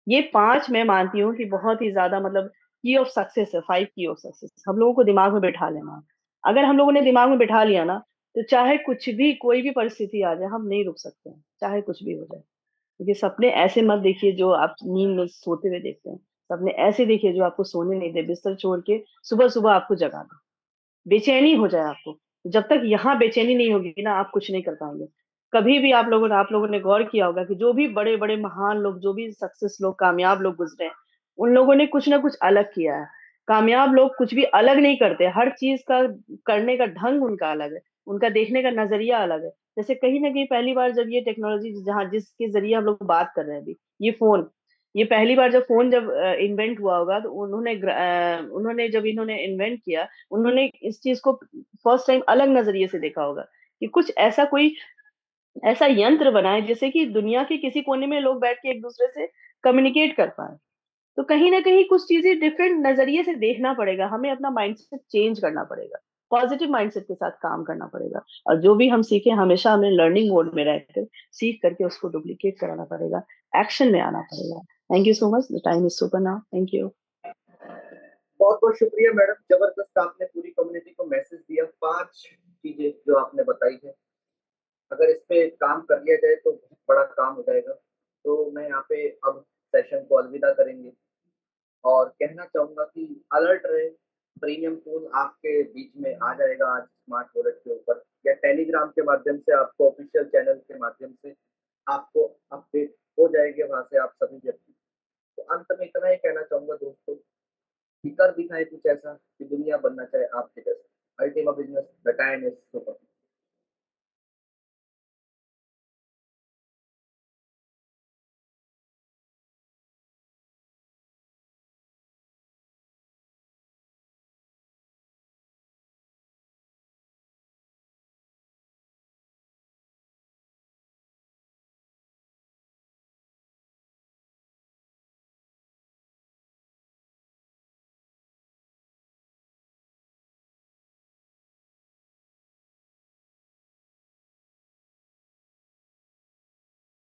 ये 5 मैं मानती हूँ कि बहुत ही ज्यादा मतलब की ऑफ सक्सेस है, 5 की ऑफ सक्सेस हम लोगों को दिमाग में बैठा लेना है। अगर हम लोगों ने दिमाग में बैठा लिया ना, तो चाहे कुछ भी, कोई भी परिस्थिति आ जाए, हम नहीं रुक सकते हैं, चाहे कुछ भी हो जाए। क्योंकि सपने ऐसे मत देखिए जो आप नींद में सोते हुए देखते हैं। सपने ऐसे देखिए जो आपको सोने नहीं दे, बिस्तर छोड़ के सुबह सुबह आपको जगा दे, बेचैनी हो जाए आपको। जब तक यहाँ बेचैनी नहीं होगी ना, आप कुछ नहीं कर पाएंगे। कभी भी आप लोगों ने गौर किया होगा कि जो भी बड़े बड़े महान लोग, जो भी सक्सेस लोग, कामयाब लोग गुजरे हैं, उन लोगों ने कुछ ना कुछ अलग किया है। कामयाब लोग कुछ भी अलग नहीं करते, हर चीज का करने का ढंग उनका अलग है, उनका देखने का नजरिया अलग है। जैसे कहीं ना कहीं पहली बार जब ये टेक्नोलॉजी, जहाँ जिसके जरिए हम लोग बात कर रहे हैं अभी, ये फोन, ये पहली बार जब फोन जब इन्वेंट हुआ होगा, तो उन्होंने जब इन्होंने इन्वेंट किया, उन्होंने इस चीज को फर्स्ट टाइम अलग नजरिए से देखा होगा कि कुछ ऐसा, कोई ऐसा यंत्र बनाए जिससे कि दुनिया के किसी कोने में लोग बैठ के एक दूसरे से कम्युनिकेट कर पाए। तो कहीं ना कहीं कुछ चीजें डिफरेंट नजरिए से देखना पड़ेगा, हमें अपना माइंडसेट चेंज करना पड़ेगा, पॉजिटिव माइंडसेट के साथ काम करना पड़ेगा। और जो भी हम सीखे, हमेशा हमें लर्निंग मोड में रहकर सीख करके उसको डुप्लीकेट कराना पड़ेगा, एक्शन में आना पड़ेगा। Thank you so much, the time is super now, thank you. बहुत बहुत शुक्रिया मैडम, जबरदस्त आपने पूरी कम्युनिटी को मैसेज दिया। 5 चीजें जो आपने बताई है, अगर इस पे काम कर लिया जाए तो बहुत बड़ा काम हो जाएगा। तो मैं यहाँ पे अब सेशन को अलविदा करेंगे और कहना चाहूंगा कि अलर्ट रहे। प्रीमियम पूल आपके बीच में आ जाएगा आज स्मार्ट वॉलेट के ऊपर, या टेलीग्राम के माध्यम से, आपको ऑफिशियल चैनल के माध्यम से आपको अपडेट हो जाएंगे वहां से आप सभी व्यक्ति। तो अंत में इतना ही कहना चाहूंगा दोस्तों, कि कर दिखाए कुछ ऐसा कि दुनिया बनना चाहे आपके जैसा। Ultima business, the time is super.